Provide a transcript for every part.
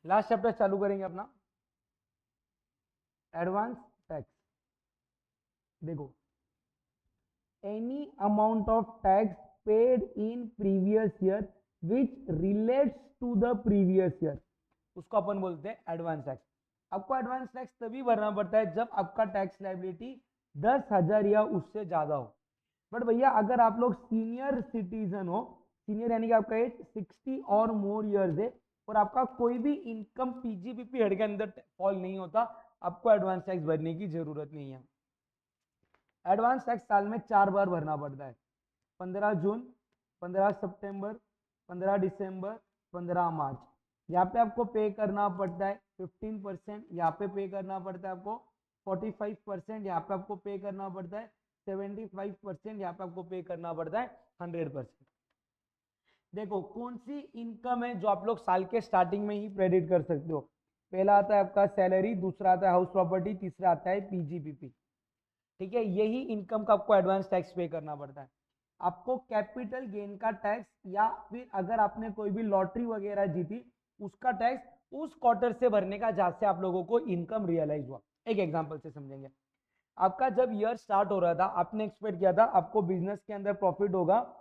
Last chapter चालू करेंगे अपना एडवांस टैक्स। देखो, any amount of tax paid in previous year which relates to the previous year, उसको अपन बोलते हैं एडवांस टैक्स। आपको एडवांस टैक्स तभी भरना पड़ता है जब आपका टैक्स लायबिलिटी 10,000 या उससे ज्यादा हो। बट भैया अगर आप लोग सीनियर सिटीजन हो, सीनियर यानी कि आपका एज 60 और मोर इयर्स है और आपका कोई भी इनकम पीजीपीपी हेड के अंदर फॉल नहीं होता, आपको एडवांस टैक्स भरने की जरूरत नहीं है। एडवांस टैक्स साल में 4 बार भरना पड़ता है, 15 जून, 15 सितंबर, 15 दिसंबर, 15 मार्च। यहाँ पे आपको पे करना पड़ता है 15%, यहाँ पे करना पड़ता है आपको 45%, यहाँ पे आपको पे करना पड़ता है 75%, यहाँ पे आपको पे करना पड़ता है 100%। देखो कौन सी इनकम है जो आप लोग साल के स्टार्टिंग में ही क्रेडिट कर सकते हो। पहला आता है आपका सैलरी, दूसरा आता है हाउस प्रॉपर्टी, तीसरा आता है पीजीपीपी। ठीक है, यही इनकम का आपको एडवांस टैक्स पे करना पड़ता है। आपको कैपिटल गेन का टैक्स या फिर अगर आपने कोई भी लॉटरी वगैरह जीती उसका टैक्स उस क्वार्टर से भरने का जहां से आप लोगों को इनकम रियलाइज हुआ। एक एग्जांपल से समझेंगे। आपका जब ईयर स्टार्ट हो रहा था, आपने एक्सपेक्ट किया था आपको बिजनेस के अंदर प्रॉफिट होगा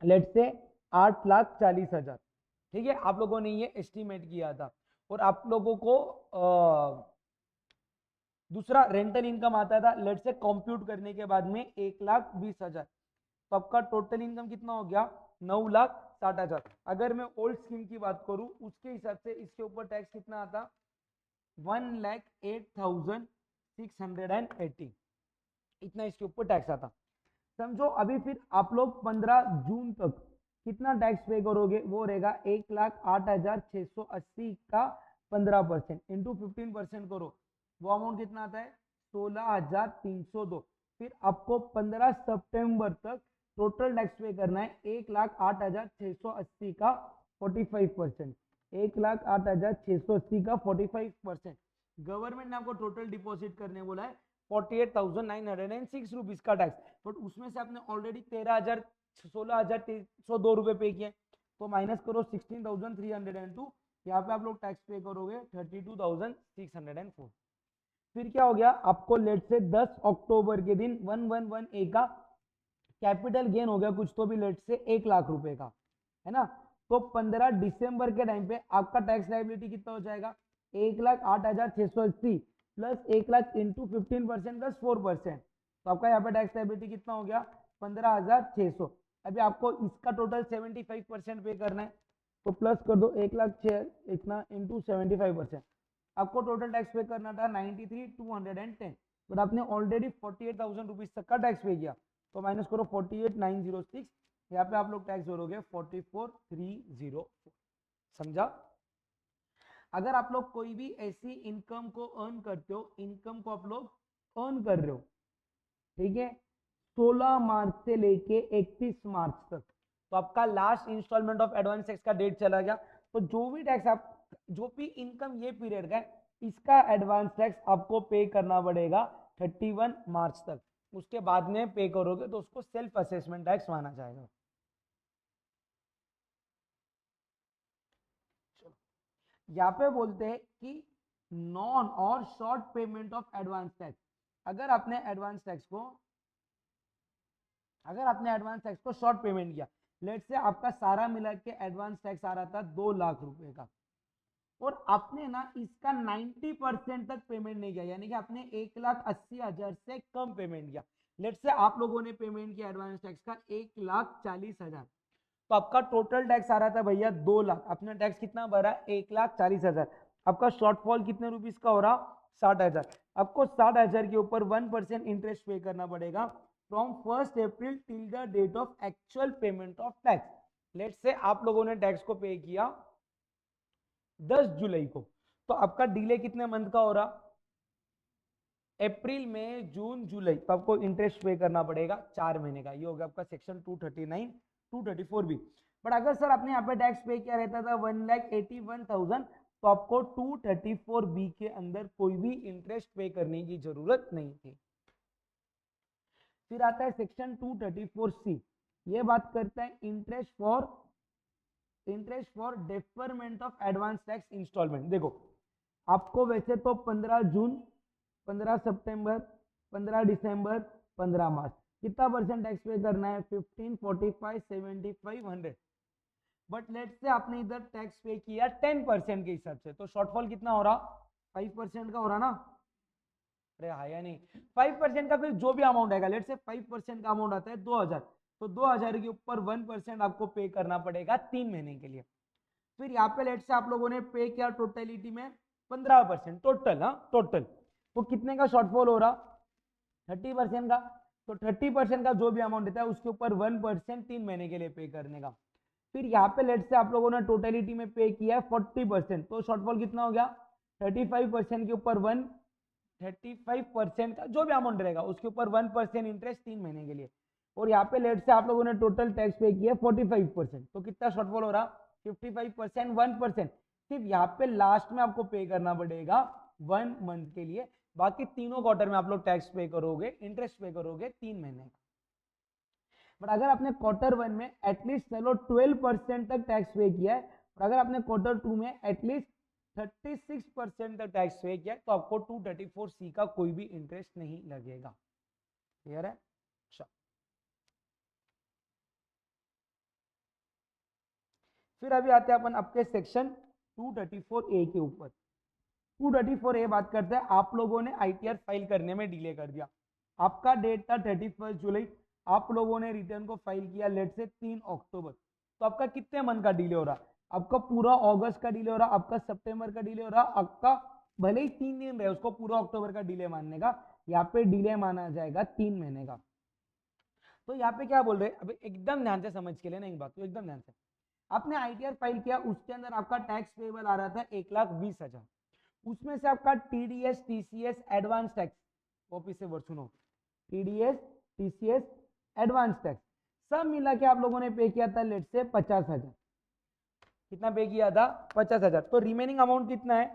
लेट से 8,40,000। ठीक है, आप लोगों ने ये एस्टिमेट किया था और आप लोगों को दूसरा रेंटल इनकम आता था लेट से कंप्यूट करने के बाद में 1,20,000। तो आपका टोटल इनकम कितना हो गया 9,60,000। अगर मैं ओल्ड स्कीम की बात करूं उसके हिसाब से इसके ऊपर टैक्स कितना आता 1,08,680, इतना इसके ऊपर टैक्स आता। समझो अभी फिर आप लोग 15 जून तक कितना टैक्स पे करोगे, वो रहेगा 1,08,680 का 15% इंटू 15% करो, वो अमाउंट कितना आता है 16,302। फिर आपको 15 सितंबर तक टोटल टैक्स पे करना है 1,08,680 का 45%, 1,08,680 का 45%। गवर्नमेंट ने आपको टोटल डिपॉजिट करने बोला है 48,906 रुपीज का टैक्स, बट उसमें से आपने ऑलरेडी 16,302 पे किए, तो माइनस करो 16,302, यहाँ पे आप लोग टैक्स पे करोगे 32,604। फिर क्या हो गया आपको लेट से 10 अक्टूबर के दिन 111A का कैपिटल गेन हो गया कुछ तो भी लेट से 1,00,000 रुपए का, है ना। तो 15 दिसंबर के टाइम पे आपका टैक्स लाइबिलिटी कितना हो जाएगा 1,08,680 प्लस 1,00,000 इंटू 15% प्लस 4%, तो आपका यहाँ पे टैक्स लाइबिलिटी कितना हो गया 15,600। अभी आपको इसका टोटल 75% पे करना है, तो प्लस कर दो 1,06,000 इतना इंटू 75%। आपको टोटल टैक्स पे करना था 93,210, बट आपने ऑलरेडी 48,000 रुपीज तक का टैक्स पे किया, तो माइनस करो 48,906, यहाँ पे आप लोग टैक्स भरोगे 44,304। समझा। अगर आप लोग कोई भी ऐसी इनकम को अर्न करते हो, इनकम को आप लोग अर्न कर रहे हो, ठीक है, 16 मार्च से लेके 31 मार्च तक, तो आपका last instalment of advance tax का डेट चला गया, तो जो भी टैक्स आप जो भी इनकम ये पीरियड का है इसका एडवांस टैक्स आपको पे करना पड़ेगा 31 मार्च तक। उसके बाद में पे करोगे तो उसको सेल्फ असेसमेंट टैक्स माना जाएगा। यहाँ पे बोलते हैं कि नॉन और short payment of advance tax. अगर आपने एडवांस टैक्स को शॉर्ट पेमेंट किया, लेट से आपका सारा मिला के एडवांस टैक्स आ रहा था 2,00,000 रुपए का, और आपने ना इसका 90% तक पेमेंट नहीं किया, यानी कि आपने 1,80,000 से कम पेमेंट किया। लेट से आप लोगों ने पेमेंट किया एडवांस टैक्स का 1,40,000, तो आपका टोटल टैक्स आ रहा था भैया 2,00,000, आपने टैक्स कितना भरा 1,40,000। आपका शॉर्टफॉल कितने रुपीज का हो रहा 60,000। आपको 60,000 के ऊपर 1% इंटरेस्ट पे करना पड़ेगा from 1 April till the date of actual payment of tax. Late से आप लोगों ने टैक्स को पे किया 10 जुलाई को, तो आपका डिले कितने मंथ का हो रहा अप्रैल में जून जुलाई, तो आपको इंटरेस्ट पे करना पड़ेगा 4 महीने का। ये हो गया आपका सेक्शन 239 234 बी। बट अगर सर आपने यहाँ पे टैक्स पे किया रहता था 1,81,000, तो आपको 234 बी के अंदर कोई भी इंटरेस्ट पे करने की जरूरत नहीं थी। फिर आता है सेक्शन 234 सी, ये बात करता है interest for interest for deferment of advance tax instalment. देखो आपको वैसे तो 15 जून, 15 सितंबर, 15 दिसंबर, 15 मार्च कितना परसेंट टैक्स पे करना है? 15, 45, 75, 100। बट लेट से आपने इधर टैक्स पे किया 10% के हिसाब से, तो शॉर्टफॉल कितना हो रहा? 5% का हो रहा ना? अरे हाँ या नहीं? 5% का फिर जो भी अमाउंट आएगा, लेट से 5% का अमाउंट आता है 2000, तो 2000 के ऊपर 1% आपको पे करना पड़ेगा 3 महीने के लिए। फिर यहाँ पे लेट से आप लोगों ने पे किया टोटलिटी में 15% टोटल, हाँ टोटल, तो कितने का शॉर्टफॉल हो रहा? 30% का। तो 30% का जो भी अमाउंट देता है उसके ऊपर 1% 3 महीने के लिए पे करने का। फिर यहाँ पे लेट से आप लोगों ने टोटलिटी में पे किया है 40%, तो शॉर्टफॉल कितना हो गया? 35% के ऊपर 35% का जो भी अमाउंट रहेगा उसके ऊपर 1% इंटरेस्ट 3 महीने के लिए। और यहाँ पे लेट से आप लोगों ने टोटल टैक्स पे किया 45%, तो कितना शॉर्टफॉल हो रहा? 55%, 1%। सिर्फ यहाँ पे लास्ट में आपको पे करना पड़ेगा 1 मंथ के लिए, बाकी तीनों क्वार्टर में आप लोग टैक्स पे करोगे, इंटरेस्ट पे करोगे 3 महीने का। बट अगर आपने Q1 में एटलीस्ट चलो 12% तक टैक्स पे किया है, और अगर आपने Q2 में एटलीस्ट 36% तक टैक्स पे किया है, तो आपको 234C का कोई भी इंटरेस्ट नहीं लगेगा। क्लियर है? अच्छा, फिर अभी आते हैं अपन आपके सेक्शन 234A के ऊपर। 234A बात करते हैं, आप लोगों ने ITR फाइल करने में डिले कर दिया। आपका डेट था 31 जुलाई, आप लोगों ने रिटर्न को फाइल किया लेट से 3 अक्टूबर, तो आपका कितने मंथ का डिले हो रहा? आपका पूरा अगस्त का डिले हो रहा, आपका सितंबर का डिले हो रहा, आपका भले ही 3 दिन रहे उसको पूरा अक्टूबर का डिले मानने का, यहाँ पे डिले माना जाएगा 3 महीने का। तो यहाँ पे क्या बोल रहे हैं, अभी एकदम ध्यान से समझ के लेना एक बात, तो एकदम ध्यान से। आपने ITR फाइल किया, उसके अंदर आपका टैक्स पेबल आ रहा था 1,20,000, उसमें से आपका TDS TCS advance tax, copy से वर्ड सुनो, TDS TCS एडवांस टैक्स सब मिला के आप लोगों ने पे किया था लेट से 50,000। कितना पे किया था? 50,000। तो रिमेनिंग अमाउंट कितना है?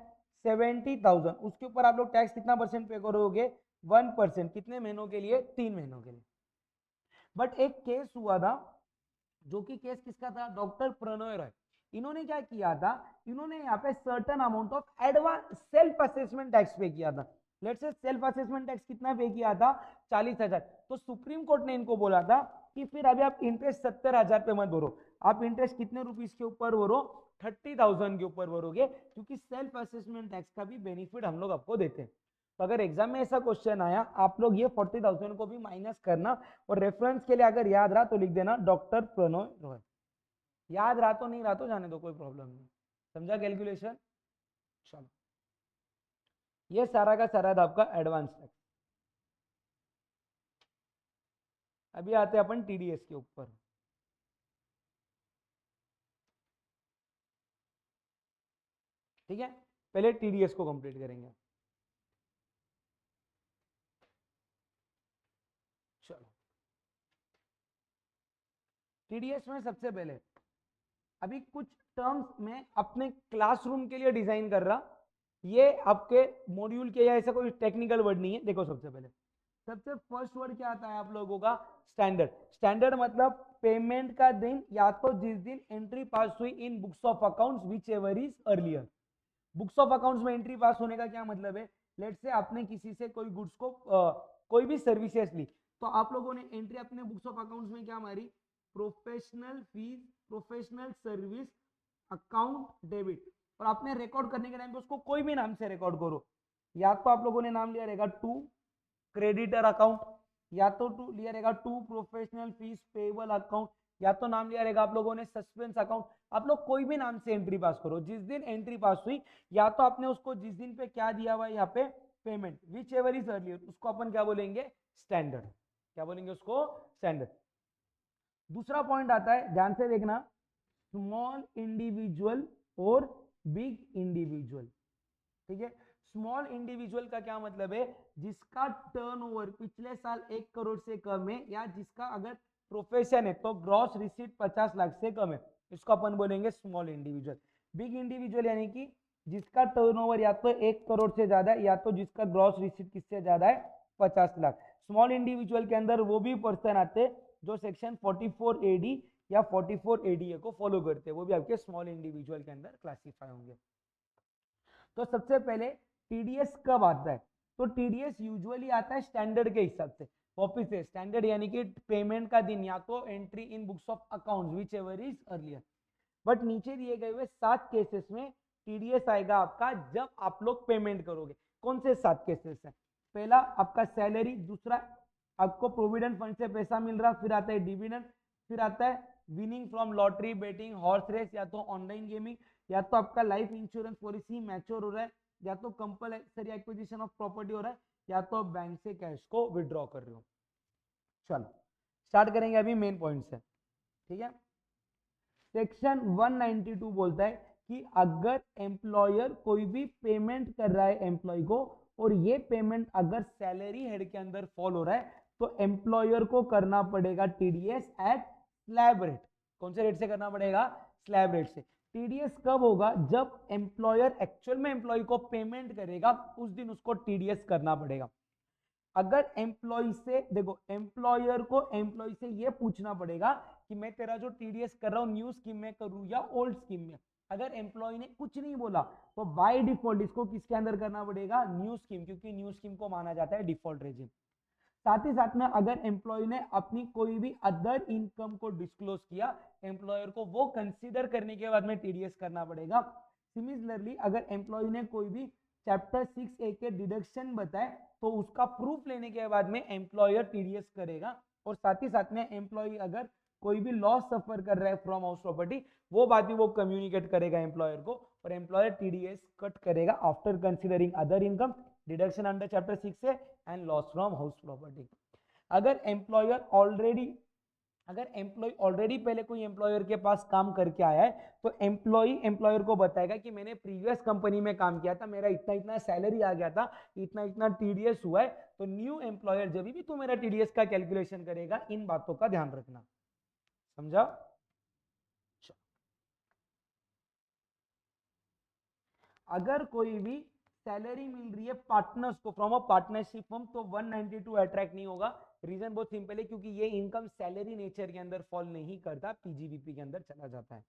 70,000। उसके ऊपर आप लोग टैक्स कितना परसेंट पे करोगे? 1%। कितने महीनों के लिए? 3 महीनों के लिए। बट एक केस हुआ था, जो कि केस किसका था? डॉक्टर प्रणय रॉय। इन्होंने क्या किया था? इन्होंने यहाँ पे certain amount of advance self assessment tax पे किया था। Let's say self assessment tax कितना पे किया था? 40,000। तो सुप्रीम कोर्ट ने इनको बोला था कि फिर अभी आप इंटरेस्ट 70,000 पे मत भरो, आप इंटरेस्ट कितने रुपीज के ऊपर भरो? 30,000 के ऊपर भरोगे, क्योंकि सेल्फ असेसमेंट टैक्स का भी बेनिफिट हम लोग आपको देते हैं। तो अगर एग्जाम में ऐसा क्वेश्चन आया, आप लोग ये 40,000 को भी माइनस करना, और रेफरेंस के लिए अगर याद रहा तो लिख देना डॉक्टर प्रणय रॉय। याद रहा तो नहीं रहा तो जाने दो, कोई प्रॉब्लम नहीं। समझा कैलकुलेशन? चलो, ये सारा का सारा था आपका एडवांस टैक्स। अभी आते हैं अपन TDS के ऊपर। ठीक है, पहले TDS को कंप्लीट करेंगे। चलो, TDS में सबसे पहले अभी कुछ टर्म्स में अपने क्लासरूम के लिए डिजाइन कर रहा, ये आपके मॉड्यूल के या ऐसा कोई टेक्निकल वर्ड नहीं है। देखो सबसे पहले सबसे फर्स्ट वर्ड क्या आता है आप लोगों का? स्टैंडर्ड। स्टैंडर्ड मतलब पेमेंट का दिन, या तो जिस दिन एंट्री पास हुई in books of accounts whichever is earlier. Books of accounts में एंट्री पास होने का क्या मतलब है? लेट से आपने किसी से कोई गुड्स को कोई भी सर्विसेज ली, तो आप लोगों ने एंट्री अपने बुक्स ऑफ अकाउंट्स में क्या मारी? Professional fees, professional service account debit, और आपने रिकॉर्ड करने के टाइम पे उसको कोई भी नाम से रिकॉर्ड करो। या तो आप लोगों ने नाम लिया रहेगा टू क्रेडिटर अकाउंट, या तो टू लिया रहेगा to professional fees payable account, या तो नाम लिया रहेगा आप लोगों ने सस्पेंस अकाउंट। आप लोग कोई भी नाम से एंट्री पास करो, जिस दिन एंट्री पास हुई, या तो आपने उसको जिस दिन पे क्या दिया हुआ है यहाँ पे payment whichever is earlier, उसको अपन क्या बोलेंगे? स्टैंडर्ड। क्या बोलेंगे उसको? स्टैंडर्ड। दूसरा पॉइंट आता है, ध्यान से देखना, स्मॉल इंडिविजुअल और बिग इंडिविजुअल। ठीक है, स्मॉल इंडिविजुअल का क्या मतलब है? जिसका टर्नओवर पिछले साल 1 करोड़ से कम है, या जिसका अगर प्रोफेशन है तो ग्रॉस रिसीट 50 लाख से कम है, इसको अपन बोलेंगे स्मॉल इंडिविजुअल। बिग इंडिविजुअल यानी कि जिसका टर्नओवर या तो 1 करोड़ से ज्यादा है, या तो जिसका ग्रॉस रिसीट किससे ज्यादा है? 50 लाख। स्मॉल इंडिविजुअल के अंदर वो भी पर्सन आते जो सेक्शन 44 AD या 44 एडीए को फॉलो करते हैं, वो भी आपके स्मॉल इंडिविजुअल के अंदर क्लासीफाई होंगे। तो सबसे पहले टीडीएस कब आता है? तो टीडीएस यूजुअली आता है स्टैंडर्ड के हिसाब से। वापिस से स्टैंडर्ड यानी कि पेमेंट का दिन, या तो entry in books of accounts whichever is earlier. But नीचे दिए गए हुए 7 केसेस में टीडीएस आएगा आपका जब आप लोग पेमेंट करोगे। कौन से 7 केसेस हैं? पहला आपका सैलरी, दूसरा आपको प्रोविडेंट फंड से पैसा मिल रहा, फिर आता है डिविडेंड, फिर आता है winning from lottery, betting, horse race, या तो ऑनलाइन गेमिंग, या तो आपका लाइफ इंश्योरेंस पॉलिसी मैच्योर हो रहा है, या तो कंपल्सरी एक्विजिशन ऑफ प्रॉपर्टी हो रहा है, या तो बैंक से कैश को विड्रॉ कर रहे हो। चलो स्टार्ट करेंगे अभी मेन पॉइंट से, ठीक है। सेक्शन 192 बोलता है कि अगर एम्प्लॉयर कोई भी पेमेंट कर रहा है एम्प्लॉय को, और ये पेमेंट अगर सैलरी हेड के अंदर फॉल हो रहा है, तो एम्प्लॉयर को करना पड़ेगा टीडीएस एट स्लैब रेट। कौन से रेट से करना पड़ेगा? स्लैब रेट से। टीडीएस कब होगा? जब एम्प्लॉयर एक्चुअल में एम्प्लॉय को पेमेंट करेगा उस दिन उसको टीडीएस करना पड़ेगा। अगर एम्प्लॉय से, देखो एम्प्लॉयर को एम्प्लॉय से ये पूछना पड़ेगा कि मैं तेरा जो टीडीएस कर रहा हूं न्यू स्कीम में करूं या ओल्ड स्कीम में। अगर एम्प्लॉय ने कुछ नहीं बोला तो बाय डिफॉल्ट इसको किसके अंदर करना पड़ेगा? न्यू स्कीम, क्योंकि न्यू स्कीम को माना जाता है डिफॉल्ट रेजिम। साथ ही साथ में अगर एम्प्लॉय ने अपनी कोई भी अदर इनकम को डिस्क्लोज किया, एम्प्लॉयर को वो कंसीडर करने के बाद में टीडीएस करना पड़ेगा। सिमिलरली अगर एम्प्लॉय ने कोई भी चैप्टर 6A के डिडक्शन बताए तो उसका प्रूफ लेने के बाद में एम्प्लॉयर टीडीएस करेगा। और साथ ही साथ में एम्प्लॉय अगर कोई भी लॉस सफर कर रहा है फ्रॉम हाउस प्रॉपर्टी, वो बात भी वो कम्युनिकेट करेगा एम्प्लॉयर को, और एम्प्लॉयर टीडीएस कट करेगा after considering other income, deduction under chapter 6A and loss from house property. अगर एम्प्लॉय ऑलरेडी पहले कोई एम्प्लॉयर के पास काम करके आया है, तो एम्प्लॉयर को बताएगा कि मैंने प्रीवियस कंपनी में काम किया था, मेरा इतना इतना सैलरी आ गया था, इतना इतना टीडीएस हुआ है। तो न्यू एम्प्लॉयर जब भी तू मेरा टीडीएस का कैलकुलेशन करेगा, इन बातों का ध्यान रखना। समझा? अगर कोई भी सैलरी मिल रही है पार्टनर्स को फ्रॉम अ पार्टनरशिप फर्म, तो 192 अट्रैक्ट नहीं होगा। रीजन बहुत सिंपल है, क्योंकि ये इनकम सैलरी नेचर के अंदर फॉल नहीं करता, पीजीबीपी के अंदर चला जाता है,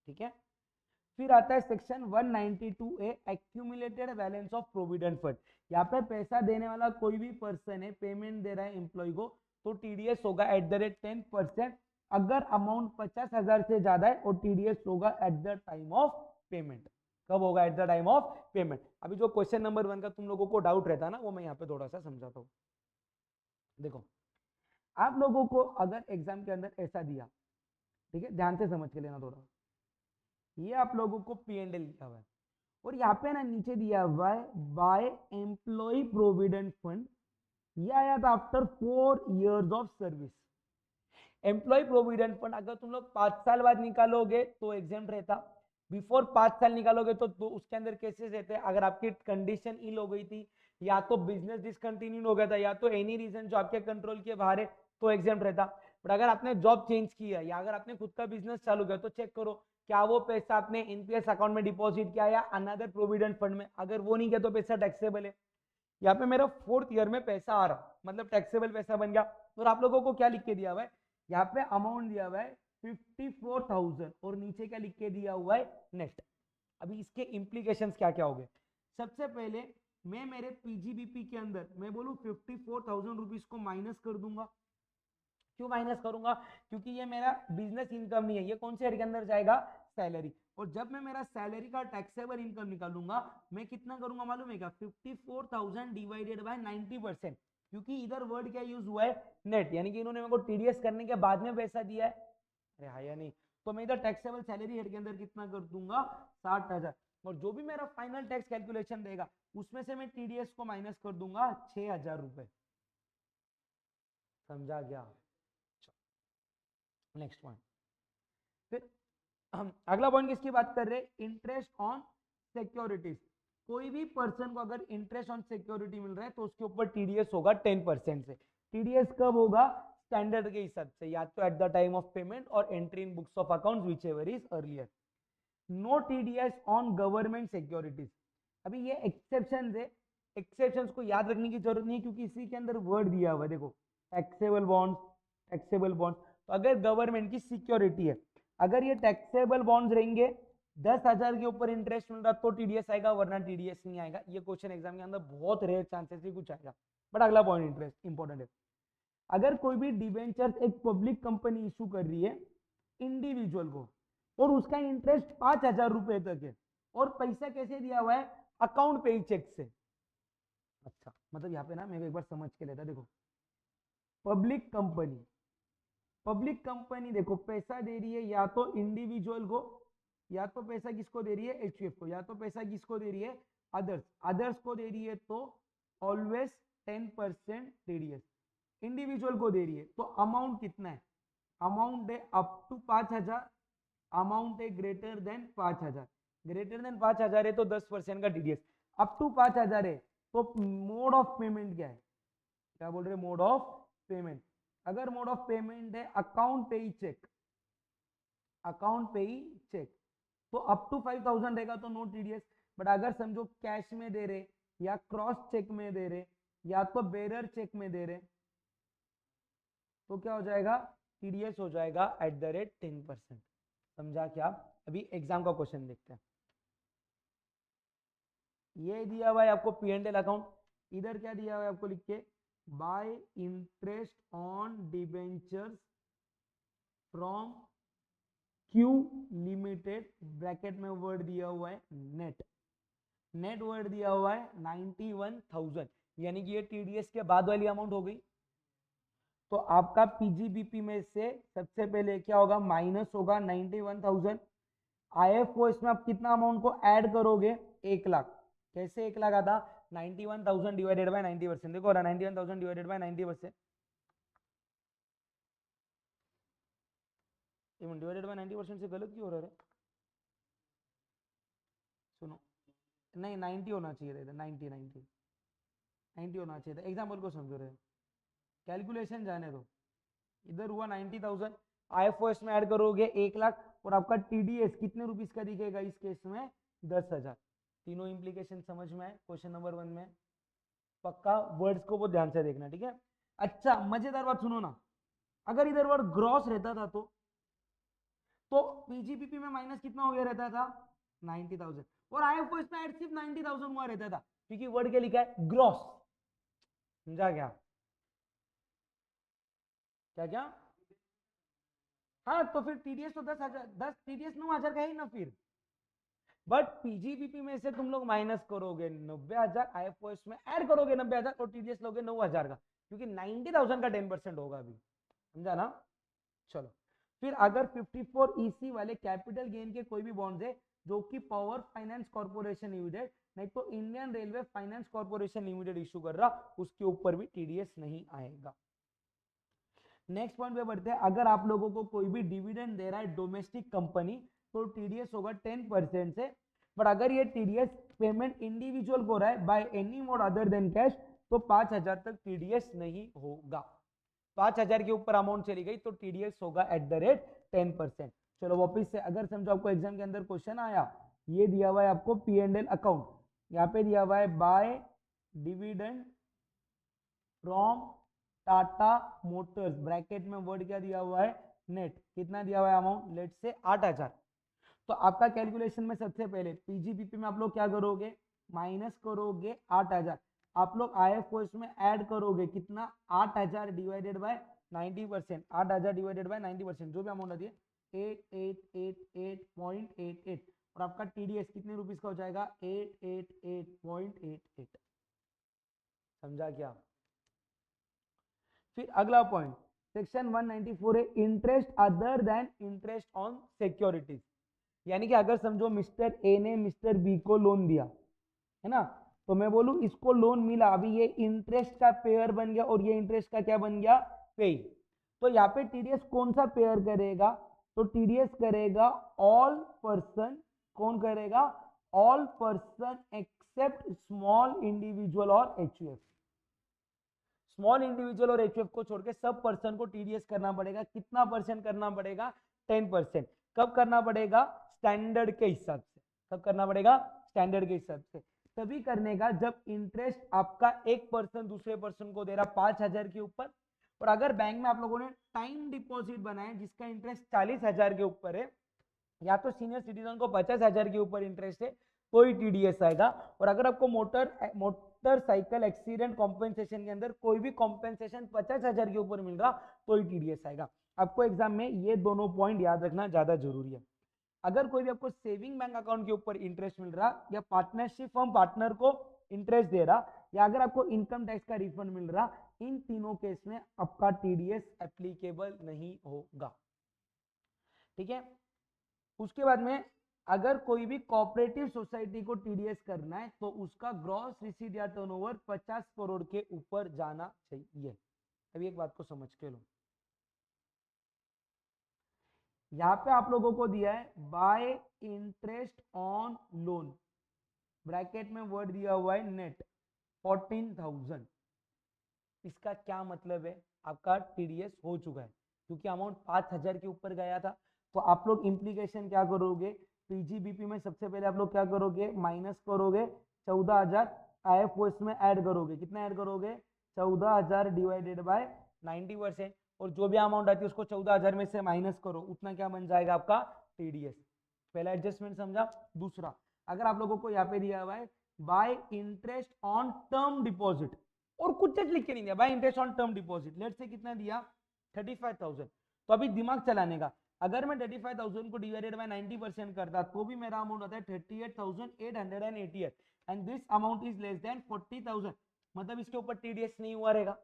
ठीक है। फिर आता है section 192A accumulated balance of provident fund. यहाँ पे पैसा देने वाला कोई भी पर्सन है, पेमेंट दे रहा है एम्प्लॉय को, तो टीडीएस होगा एट द रेट 10%। अगर अमाउंट 50,000 से ज्यादा है, और टीडीएस होगा eight the time of payment. कब होगा? Eight the time of payment. अभी जो क्वेश्चन नंबर 1 का तुम लोगों को डाउट रहता है ना, वो मैं यहाँ पे थोड़ा सा समझाता हूँ। देखो आप लोगों को अगर एग्जाम के अंदर ऐसा दिया, ठीक है, ध्यान से समझ के लेना थोड़ा। ये आप लोगों को P&L लिखा हुआ है, और यहाँ पे ना नीचे दिया हुआ है बाय एम्प्लॉय प्रोविडेंट फंड, ये आया था after 4 years of service. Employ provident fund अगर तुम लोग 5 साल बाद निकालोगे तो एग्जाम रहता, बिफोर 5 साल निकालोगे तो उसके अंदर केसेस रहते हैं। अगर आपकी कंडीशन इल हो गई थी, या तो बिजनेस डिसकंटिन्यू हो गया था, या तो एनी रीजन जो आपके कंट्रोल के बाहर है, तो एग्जाम रहता। बट अगर आपने जॉब चेंज किया, या अगर आपने खुद का बिजनेस चालू किया, तो चेक करो क्या वो पैसा आपने एनपीएस अकाउंट में डिपॉजिट किया या अनदर प्रोविडेंट फंड में। अगर वो नहीं किया तो पैसा टैक्सेबल है। यहाँ पे मेरा 4th ईयर में पैसा आ रहा, मतलब टैक्सेबल पैसा बन गया। और आप लोगों को क्या लिख के दिया हुआ है? यहाँ पे अमाउंट दिया हुआ है 54,000, और नीचे क्या लिख के दिया हुआ है? नेट। अभी इसके इम्प्लीकेशंस क्या क्या हो गए? सबसे पहले मैं मेरे पीजीबीपी के अंदर मैं बोलूं 54,000 रुपीज को माइनस कर दूंगा। क्यों माइनस करूंगा? क्योंकि ये मेरा बिजनेस इनकम नहीं है, ये कौन से हेड के अंदर जाएगा? सैलरी। और जब मैं मेरा सैलरी का टैक्सेबल इनकम निकालूंगा, मैं कितना करूंगा मालूम है क्या? 54,000 डिवाइडेड बाय 90%, क्योंकि इधर वर्ड क्या यूज हुआ है? नेट, यानी कि इन्होंने मेरे को टीडीएस करने के बाद में पैसा दिया है। अरे हाँ या नहीं? तो मैं इधर टैक्सेबल सैलरी हेड के अंदर कितना कर दूंगा? 60,000। और जो भी मेरा फाइनल टैक्स कैलकुलेशन रहेगा, उसमें से मैं टीडीएस को माइनस कर दूंगा 6,000 रुपए। समझा गया? Next point. फिर हम अगला पॉइंट किसकी बात कर रहे हैं? Interest on securities. कोई भी पर्सन को अगर इंटरेस्ट ऑन सिक्योरिटी मिल रहा है, तो उसके ऊपर टीडीएस होगा 10% से। टीडीएस कब होगा? स्टैंडर्ड के हिसाब से, या तो at the time of payment और entry in books of accounts whichever is earlier. No TDS on government securities. अभी ये एक्सेप्शन है, एक्सेप्शंस को याद रखने की जरूरत नहीं है, क्योंकि इसी के अंदर वर्ड दिया हुआ है। देखो टैक्सेबल बॉन्ड्स, टैक्सेबल बॉन्ड्स, तो अगर गवर्नमेंट की सिक्योरिटी है, अगर ये टैक्सेबल बॉन्ड्स रहेंगे, 10,000 के ऊपर इंटरेस्ट मिल रहा तो टीडीएस आएगा, वरना टीडीएस नहीं आएगा। ये क्वेश्चन एग्जाम के अंदर बहुत रेयर चांसेस ही कुछ आएगा। बट अगला पॉइंट इंटरेस्ट इंपॉर्टेंट है। अगर कोई भी डिबेंचर एक पब्लिक कंपनी इशू कर रही है इंडिविजुअल को, और उसका इंटरेस्ट 5,000 रुपए तक है, और पैसा कैसे दिया हुआ है, अकाउंट पे चेक से। अच्छा, मतलब यहाँ पे ना मैं एक बार समझ के लेता, देखो पब्लिक कंपनी, पब्लिक कंपनी देखो पैसा दे रही है या तो इंडिविजुअल को, या तो पैसा किसको दे रही है, एचयूएफ को, या तो पैसा किसको दे रही है, अदर्स, अदर्स को दे रही है तो ऑलवेज 10% टीडीएस। इंडिविजुअल को दे रही है तो अमाउंट कितना है, अमाउंट है अप टू 5,000, अमाउंट है ग्रेटर देन 5,000, ग्रेटर देन 5,000 है तो 10% का टीडीएस, अप टू 5,000 है तो मोड ऑफ पेमेंट क्या है, क्या बोल रहे हैं, मोड ऑफ पेमेंट। अगर मोड ऑफ पेमेंट है अकाउंट पे ही चेक, अकाउंट पे ही चेक, तो अप टू 5,000 रहेगा तो नो टीडीएस। बट अगर समझो कैश में दे रहे, या क्रॉस चेक में दे रहे, या तो बेरर चेक में दे रहे, तो क्या हो जाएगा, टीडीएस हो जाएगा @ 10%। समझा क्या? अभी एग्जाम का क्वेश्चन देखते हैं। ये दिया हुआ है आपको P&L अकाउंट, इधर क्या दिया हुआ है आपको, लिख के bye interest on debentures from Q limited, bracket में वर्ड दिया हुआ है नेट, नेट वर्ड दिया हुआ है 91,000, यानी कि ये टीडीएस के बाद वाली अमाउंट हो गई। तो आपका पीजीबीपी में से सबसे पहले क्या होगा, माइनस होगा 91,000। आईएफओ इसमें आप कितना अमाउंट को ऐड करोगे, 1,00,000। कैसे 1,00,000 आता, 91,000 डिवाइडेड बाय 90%, देखो 91,000 डिवाइडेड बाय 90%, डिवाइडेड बाय 90% से गलत क्यों हो रहा है, सुनो, नहीं 90 होना चाहिए था, 90 होना चाहिए था, एग्जाम्पल को समझो रहे, कैलकुलेशन जाने दो। इधर हुआ 90,000, आईएफओएस में ऐड करोगे 1,00,000, और आपका टीडीएस कितने रुपीस का दिखेगा इस केस में, 10,000। तीनों इंप्लीकेशन समझ में आए क्वेश्चन नंबर 1 में? पक्का वर्ड्स को बहुत ध्यान से देखना, ठीक है। अच्छा मजेदार बात सुनो ना, अगर इधर वर्ड ग्रॉस रहता था तो पीजीपीपी में माइनस कितना हो गया रहता था, 90,000, और आईएफओएस में ऐड सिर्फ 90,000 हुआ रहता था, क्योंकि वर्ड क्या लिखा है, ग्रॉस। समझा क्या? क्या क्या? हाँ तो फिर टीडीएस तो 10,000, 10 टीडीएस 9,000 का है ना फिर। बट पीजीबीपी में से तुम लोग माइनस करोगे 90,000, आईएफओएस में ऐड करोगे 90,000, और टीडीएस लोगे 9,000 का, क्योंकि 90,000 का 10% होगा अभी। समझा ना? चलो फिर अगर 54 ईसी वाले कैपिटल गेन के कोई भी बॉन्ड्स है जो कि पावर फाइनेंस कॉर्पोरेशन लिमिटेड, नहीं तो Indian railway finance corporation limited issue कर रहा, उसके ऊपर भी टीडीएस नहीं आएगा। नेक्स्ट पॉइंट पे बढ़ते हैं। अगर आप लोगों को कोई भी डिविडेंड दे रहा है डोमेस्टिक कंपनी, तो टीडीएस होगा 10% से। बट अगर ये टीडीएस पेमेंट इंडिविजुअल को रहा है by any mode other than cash, तो 5,000 तक टीडीएस नहीं होगा। 5,000 के ऊपर अमाउंट चली गई तो टीडीएस होगा @10%। चलो वापिस से, अगर समझो आपको एग्जाम के अंदर क्वेश्चन आया, ये दिया हुआ है आपको P&L अकाउंट, यहाँ पे दिया हुआ है by dividend from Tata Motors, bracket में वर्ड क्या दिया हुआ है, नेट, कितना दिया हुआ है अमाउंट, लेट से 8,000। तो आपका कैलकुलेशन में सबसे पहले पीजीपीपी में आप लोग क्या करोगे, माइनस करोगे 8,000, आप लोग आईएफओएस में ऐड करोगे कितना, 8,000 डिवाइडेड बाय 90%, 8,000 डिवाइडेड बाय 90%, जो भी अमाउंट आती है 8888.88, और आपका टीडीएस कितने रुपीस का हो जाएगा, 888.88। समझा क्या? फिर अगला पॉइंट सेक्शन 194 है interest other than interest on securities, यानी कि अगर समझो मिस्टर ए ने मिस्टर बी को लोन दिया है ना, तो मैं बोलूं इसको लोन मिला, अभी ये इंटरेस्ट का पेयर बन गया और ये इंटरेस्ट का क्या बन गया, पे। तो यहाँ पे टीडीएस कौन सा पेयर करेगा, तो टीडीएस करेगा ऑल पर्सन, कौन करेगा, all person except small individual और एचयूएफ। स्मॉल इंडिविजुअल और एचयूएफ को छोड़ के सब पर्सन को टीडीएस करना पड़ेगा। कितना परसेंट करना पड़ेगा, 10%। कब करना पड़ेगा, स्टैंडर्ड के हिसाब से। कब करना पड़ेगा, स्टैंडर्ड के हिसाब से। तभी करने का जब इंटरेस्ट आपका एक पर्सन दूसरे पर्सन को दे रहा 5,000 के ऊपर, और अगर बैंक में आप लोगों ने टाइम डिपॉजिट बनाए जिसका इंटरेस्ट 40,000 के ऊपर है, या तो सीनियर सिटीजन को 50,000 के ऊपर इंटरेस्ट है तो ही टीडीएस आएगा। और अगर आपको मोटरसाइकिल एक्सीडेंट कॉम्पेंसेशन के अंदर कोई भी कॉम्पेंसेशन 50,000 के ऊपर मिल रहा तो ही टीडीएस आएगा। आपको एग्जाम में ये दोनों पॉइंट याद रखना ज्यादा जरूरी है। अगर कोई भी आपको सेविंग बैंक अकाउंट के ऊपर इंटरेस्ट मिल रहा, या पार्टनरशिप फर्म पार्टनर को इंटरेस्ट दे रहा, या अगर आपको इनकम टैक्स का रिफंड मिल रहा, इन तीनों केस में आपका टीडीएस एप्लीकेबल नहीं होगा। ठीक है। उसके बाद में अगर कोई भी कोऑपरेटिव सोसाइटी को टीडीएस करना है तो उसका ग्रॉस रिसीट या टर्नओवर 50 करोड़ के ऊपर जाना चाहिए। अभी एक बात को समझ के लो, यहां पे आप लोगों को दिया है by interest on loan, bracket में वर्ड दिया हुआ है नेट 14,000। इसका क्या मतलब है, आपका टीडीएस हो चुका है क्योंकि अमाउंट 5,000 के ऊपर गया था। तो आप लोग इंप्लीकेशन क्या करोगे, पीजीबीपी में सबसे पहले आप लोग क्या करोगे, माइनस करोगे 14,000, आईएफओएस में ऐड करोगे, कितना ऐड करोगे 14,000 डिवाइडेड बाय 90%, और जो भी अमाउंट आती है उसको 14,000 में से माइनस करो, उतना क्या बन जाएगा आपका टीडीएस। पहला एडजस्टमेंट समझा। दूसरा, अगर आप लोगों को यहाँ पे दिया हुआ है by interest on term deposit, और कुछ लिख के नहीं दिया, by interest on term deposit, late से कितना दिया 35,000, तो अभी दिमाग चलाने का, अगर मैं 35,000 को डिवाइडेड बाय 90% करता तो भी मेरा अमाउंट आता है 38,888 and this amount is less than 40,000, मतलब इसके ऊपर टीडीएस नहीं हुआ रहेगा।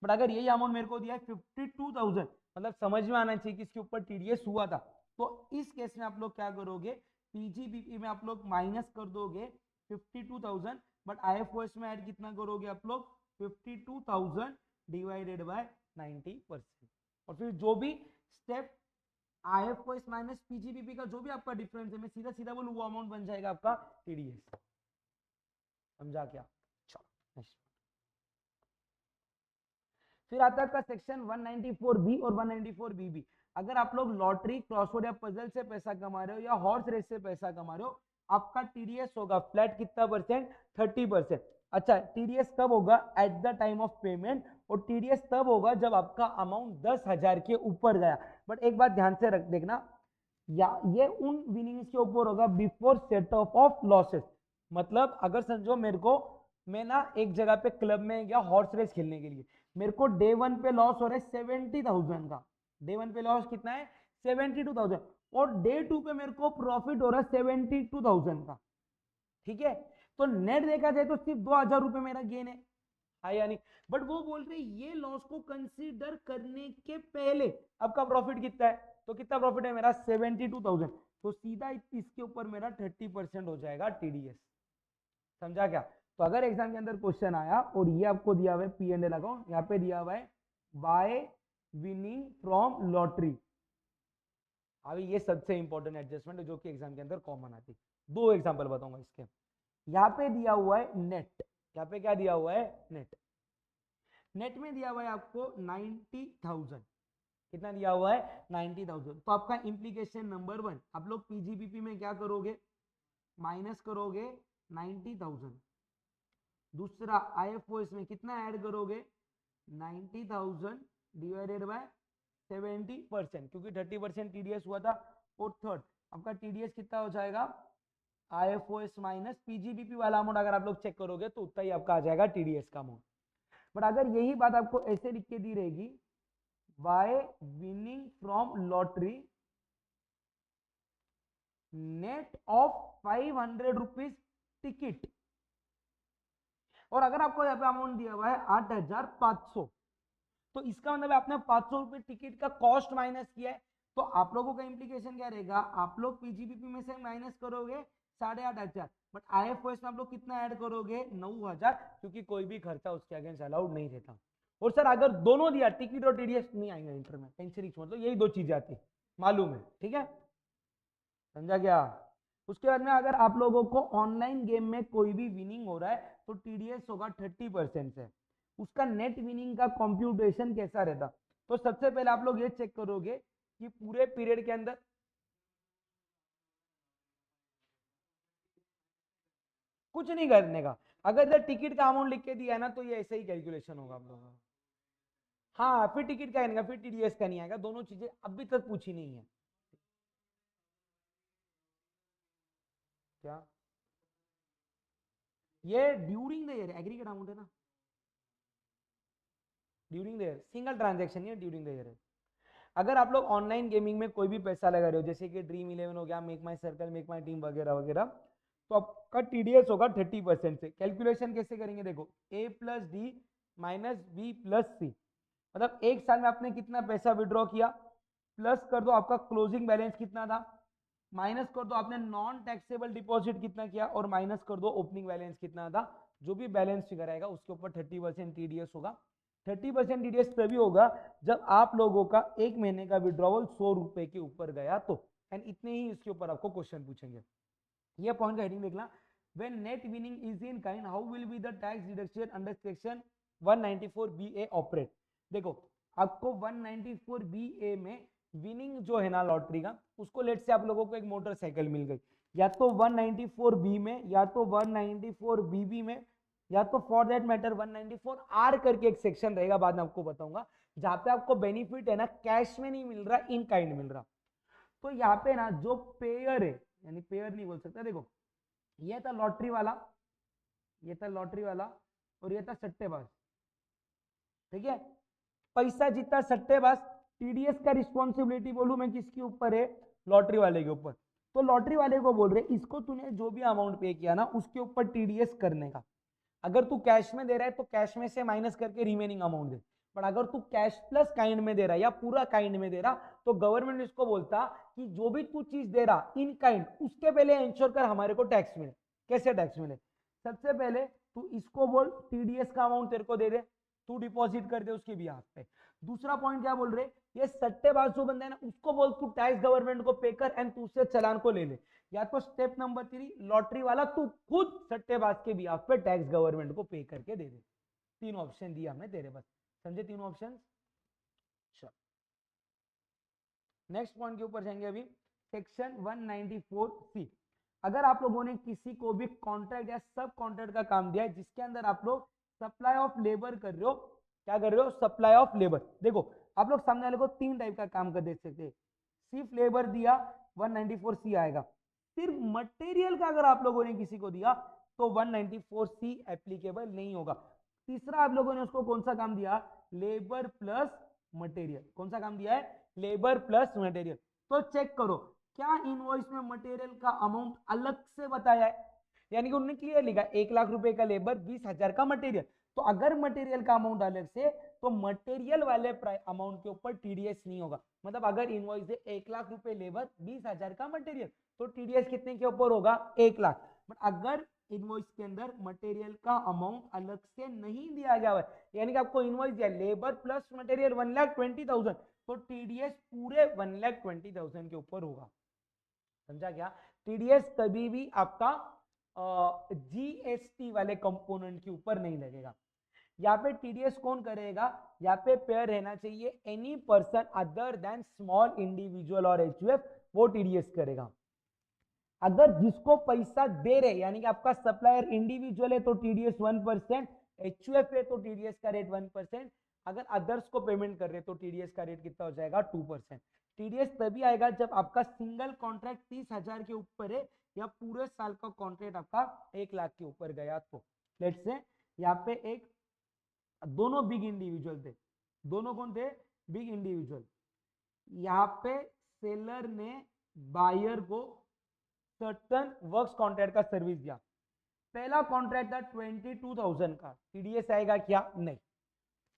बट अगर यही अमाउंट मेरे को दिया है 52,000, मतलब समझ में आना चाहिए कि इसके ऊपर टीडीएस हुआ था, तो इस केस में आप लोग क्या करोगे, पीजीबीपी में आप लोग माइनस कर दोगे 52,000, बट आईएफओएस में ऐड कितना करोगे आप लोग 52,000 डिवाइडेड बाय 90%, और फिर जो भी स्टेप आईएफओएस माइनस पीजीबीपी का जो भी आपका डिफरेंस है, मैं सीधा सीधा बोलूं वो अमाउंट बन जाएगा आपका टीडीएस। समझा क्या? फिर आता है सेक्शन 194 बी और 194 बी। अगर आप लोग लॉटरी, क्रॉसवर्ड या पजल से पैसा कमा रहे हो या हॉर्स रेस से पैसा कमा रहे हो, आपका टीडीएस होगा फ्लैट कितना परसेंट, 30%। अच्छा, टीडीएस कब होगा, eight the time of payment, और टीडीएस तब होगा जब आपका अमाउंट 10,000 के ऊपर गया। बट एक बात ध्यान से रख देखना, या ये उन विनिंग्स के ऊपर होगा before set of of losses. मतलब अगर समझो मेरे को, मैं ना एक जगह पे क्लब में गया हॉर्स रेस खेलने के लिए, मेरे को डे 1 पे लॉस हो रहा है 70,000 का, डे 1 पे लॉस कितना है 72,000, और डे 2 पे मेरे को प्रॉफिट हो रहा है 72,000 का। ठीक है, तो नेट देखा जाए तो सिर्फ 2,000 रुपए मेरा गेन है या नहीं। बट वो बोल रहे ये लॉस को कंसीडर करने के पहले आपका प्रॉफिट कितना है, तो कितना प्रॉफिट है मेरा 72,000, तो सीधा इसके ऊपर मेरा 30% हो जाएगा टीडीएस। समझा क्या? तो अगर एग्जाम के अंदर क्वेश्चन आया और ये आपको दिया हुआ है पी एंड एल अकाउंट, यहाँ पे दिया हुआ है बाय विनिंग फ्रॉम लॉटरी, अभी ये सबसे इंपॉर्टेंट एडजस्टमेंट है जो कि एग्जाम के अंदर कॉमन आती है। दो एग्जांपल बताऊंगा इसके। यहाँ पे दिया हुआ है नेट, यहाँ पे क्या दिया हुआ है नेट, नेट में दिया हुआ है आपको 90,000, कितना दिया हुआ है 90,000, तो आपका इंप्लीकेशन नंबर 1, आप लोग पीजीबीपी में क्या करोगे, माइनस करोगे 90,000। दूसरा, आईएफओएस में कितना ऐड करोगे 90,000 डिवाइडेड बाय 70%, क्योंकि 30% टीडीएस हुआ था। और थर्ड, आपका टीडीएस कितना हो जाएगा, आईएफओएस माइनस पीजीबीपी वाला अमाउंट अगर आप लोग चेक करोगे तो उतना ही आपका आ जाएगा टीडीएस का अमाउंट। बट अगर यही बात आपको ऐसे लिख के दी रहेगी, bye winning from lottery net of 500 rupees ticket, और अगर आपको यहाँ पे अमाउंट दिया हुआ है 8,500, तो इसका मतलब आपने 500 रुपए टिकट का कॉस्ट माइनस किया है, तो आप लोगों का इंप्लीकेशन क्या रहेगा, आप लोग पीजीबीपी में से माइनस करोगे 8,500, बट आईएफओएस में आप लोग कितना ऐड करोगे 9,000, क्योंकि कोई भी खर्चा उसके अगेंस्ट अलाउड नहीं रहता। और सर अगर दोनों दिया टिकट और टीडीएस नहीं आएंगे इंटर में, टेंशन मतलब यही दो चीजें आती मालूम है, ठीक है, समझा क्या? उसके बाद में अगर आप लोगों को ऑनलाइन गेम में कोई भी विनिंग हो रहा है तो टीडीएस होगा 30% से, उसका नेट विनिंग का कंप्यूटेशन कैसा रहता, तो सबसे पहले आप लोग ये चेक करोगे कि पूरे पीरियड के अंदर कुछ नहीं करने का, अगर इधर टिकट का अमाउंट लिख के दिया है ना तो ये ऐसे ही कैलकुलेशन होगा आप लोगों का। हाँ फिर टिकट का आएगा, फिर टीडीएस का नहीं आएगा, दोनों चीजें अभी तक पूछी नहीं है। क्या ये during the year aggregate amount है ना, during the year, single transaction नहीं है, ड्यूरिंग द ईयर है। अगर आप लोग ऑनलाइन गेमिंग में कोई भी पैसा लगा रहे हो, जैसे कि ड्रीम 11 हो गया, make my circle, make my team वगैरह वगैरह, तो आपका टीडीएस होगा 30% से। कैलकुलेशन कैसे करेंगे, देखो A plus D minus B plus C, मतलब एक साल में आपने कितना पैसा विड्रॉ किया, प्लस कर दो आपका क्लोजिंग बैलेंस कितना था, माइनस कर दो आपने नॉन टैक्सेबल डिपॉजिट कितना किया, और माइनस कर दो ओपनिंग बैलेंस कितना था। जो भी बैलेंस फिगर आएगा उसके ऊपर 30% टीडीएस होगा। 30% टीडीएस तभी होगा जब आप लोगों का एक महीने का विड्रॉवल 100 रुपए के ऊपर गया तो, एंड इतने ही इसके ऊपर आपको क्वेश्चन पूछेंगे। ये पॉइंट का हेडिंग देखना, when net winning is in kind how will be the tax deduction under section 194BA operate। देखो आपको 194BA में विनिंग जो है ना लॉटरी का, उसको लेट से आप लोगों को एक मोटरसाइकिल मिल गई, या तो 194B में, या तो 194BB में, या तो फॉर दैट मैटर 194R करके एक सेक्शन रहेगा, बाद में आपको बताऊंगा, जहां पे आपको बेनिफिट है ना कैश में नहीं मिल रहा, इन काइंड मिल रहा। तो यहाँ पे ना जो पेयर है, यानी पेयर नहीं बोल सकता, देखो ये था लॉटरी वाला, ये था लॉटरी वाला, और ये था सट्टेबाज, ठीक है। पैसा जीता सट्टेबाज, टीडीएस का रिस्पॉन्सिबिलिटी बोलू मैं किसके ऊपर है, लॉटरी वाले के ऊपर। तो लॉटरी वाले को बोल रहे इसको तूने जो भी अमाउंट पे किया ना उसके ऊपर टीडीएस करने का। अगर तू कैश में दे रहा है तो कैश में से माइनस करके रिमेनिंग अमाउंट दे, पर अगर तू कैश प्लस काइंड में दे रहा है या पूरा काइंड में दे रहा, तो गवर्नमेंट इसको बोलता कि जो भी तू चीज दे रहा इन काइंड, उसके पहले इंश्योर कर हमारे को टैक्स मिले। कैसे टैक्स मिले, सबसे पहले तू इसको बोल टीडीएस का अमाउंट तेरे को दे दे, तू डिपॉजिट कर दे उसके बिहाफ पे। दूसरा पॉइंट क्या बोल रहे, ये सट्टेबाज जो बंदा है ना उसको बोल तू टैक्स गवर्नमेंट को पे कर एंड तू उससे चलान को ले ले। या तो स्टेप नंबर 3 लॉटरी वाला तू खुद सट्टेबाज के बिहाफ पे टैक्स गवर्नमेंट को पे करके दे दे। तीन ऑप्शन दिया हमने तेरे पास, समझे तीनों ऑप्शन। नेक्स्ट पॉइंट के ऊपर जाएंगे अभी, सेक्शन 194C। अगर आप लोगों ने किसी को भी कॉन्ट्रैक्ट या सब कॉन्ट्रैक्ट का काम दिया है जिसके अंदर आप लोग सप्लाई ऑफ लेबर कर रहे हो, क्या कर रहे हो, सप्लाई ऑफ लेबर। देखो आप लोग सामने वाले को तीन टाइप का काम कर दे सकते हैं, सिर्फ लेबर दिया 194C आएगा, सिर्फ मटेरियल का अगर आप लोगों ने किसी को दिया तो 194C एप्लीकेबल नहीं होगा। तीसरा आप लोगों ने उसको कौन सा काम दिया, लेबर प्लस मटेरियल, कौन सा काम दिया है, लेबर प्लस मटेरियल। तो चेक करो क्या इनवॉइस में मटेरियल का अमाउंट अलग से बताया है, यानी कि उन्होंने क्लियर लिखा 1 लाख रुपए का लेबर 20,000 का मटेरियल। तो अगर मटेरियल का अमाउंट अलग से, तो मटेरियल वाले अमाउंट के ऊपर टीडीएस नहीं होगा। मतलब अगर इनवॉइस है 1 लाख रुपए लेबर 20,000 का मटेरियल, तो टीडीएस कितने के ऊपर होगा, 1 लाख। बट अगर इनवॉइस के अंदर मटेरियल का अमाउंट अलग से नहीं दिया गया है, यानी कि आपको इनवॉइस दिया लेबर प्लस मटेरियल 1,20,000, तो टीडीएस पूरे 1,20,000 के ऊपर होगा। समझा क्या, टीडीएस कभी भी आपका जीएसटी वाले कंपोनेंट के ऊपर नहीं लगेगा। यहाँ पे टीडीएस कौन करेगा, यहाँ पे पेयर रहना चाहिए any person other than small individual और एचयूएफ, वो टीडीएस करेगा। अगर जिसको पैसा दे रहे यानी कि आपका सप्लायर इंडिविजुअल है तो टीडीएस 1%, एचयूएफ है तो टीडीएस का रेट 1%, अगर अदर्स को पेमेंट कर रहे तो टीडीएस का रेट कितना हो जाएगा, 2%। टीडीएस तभी आएगा जब आपका सिंगल कॉन्ट्रैक्ट 30,000 के ऊपर है, या पूरे साल का कॉन्ट्रैक्ट आपका 1 लाख के ऊपर गया तो। लेट्स से यहाँ पे एक दोनों बिग इंडिविजुअल थे, दोनों कौन थे, बिग इंडिविजुअल। यहाँ पे सेलर ने बायर को सर्टन वर्क्स कॉन्ट्रैक्ट का सर्विस दिया, पहला कॉन्ट्रैक्ट था 22,000 का, टीडीएस आएगा क्या, नहीं।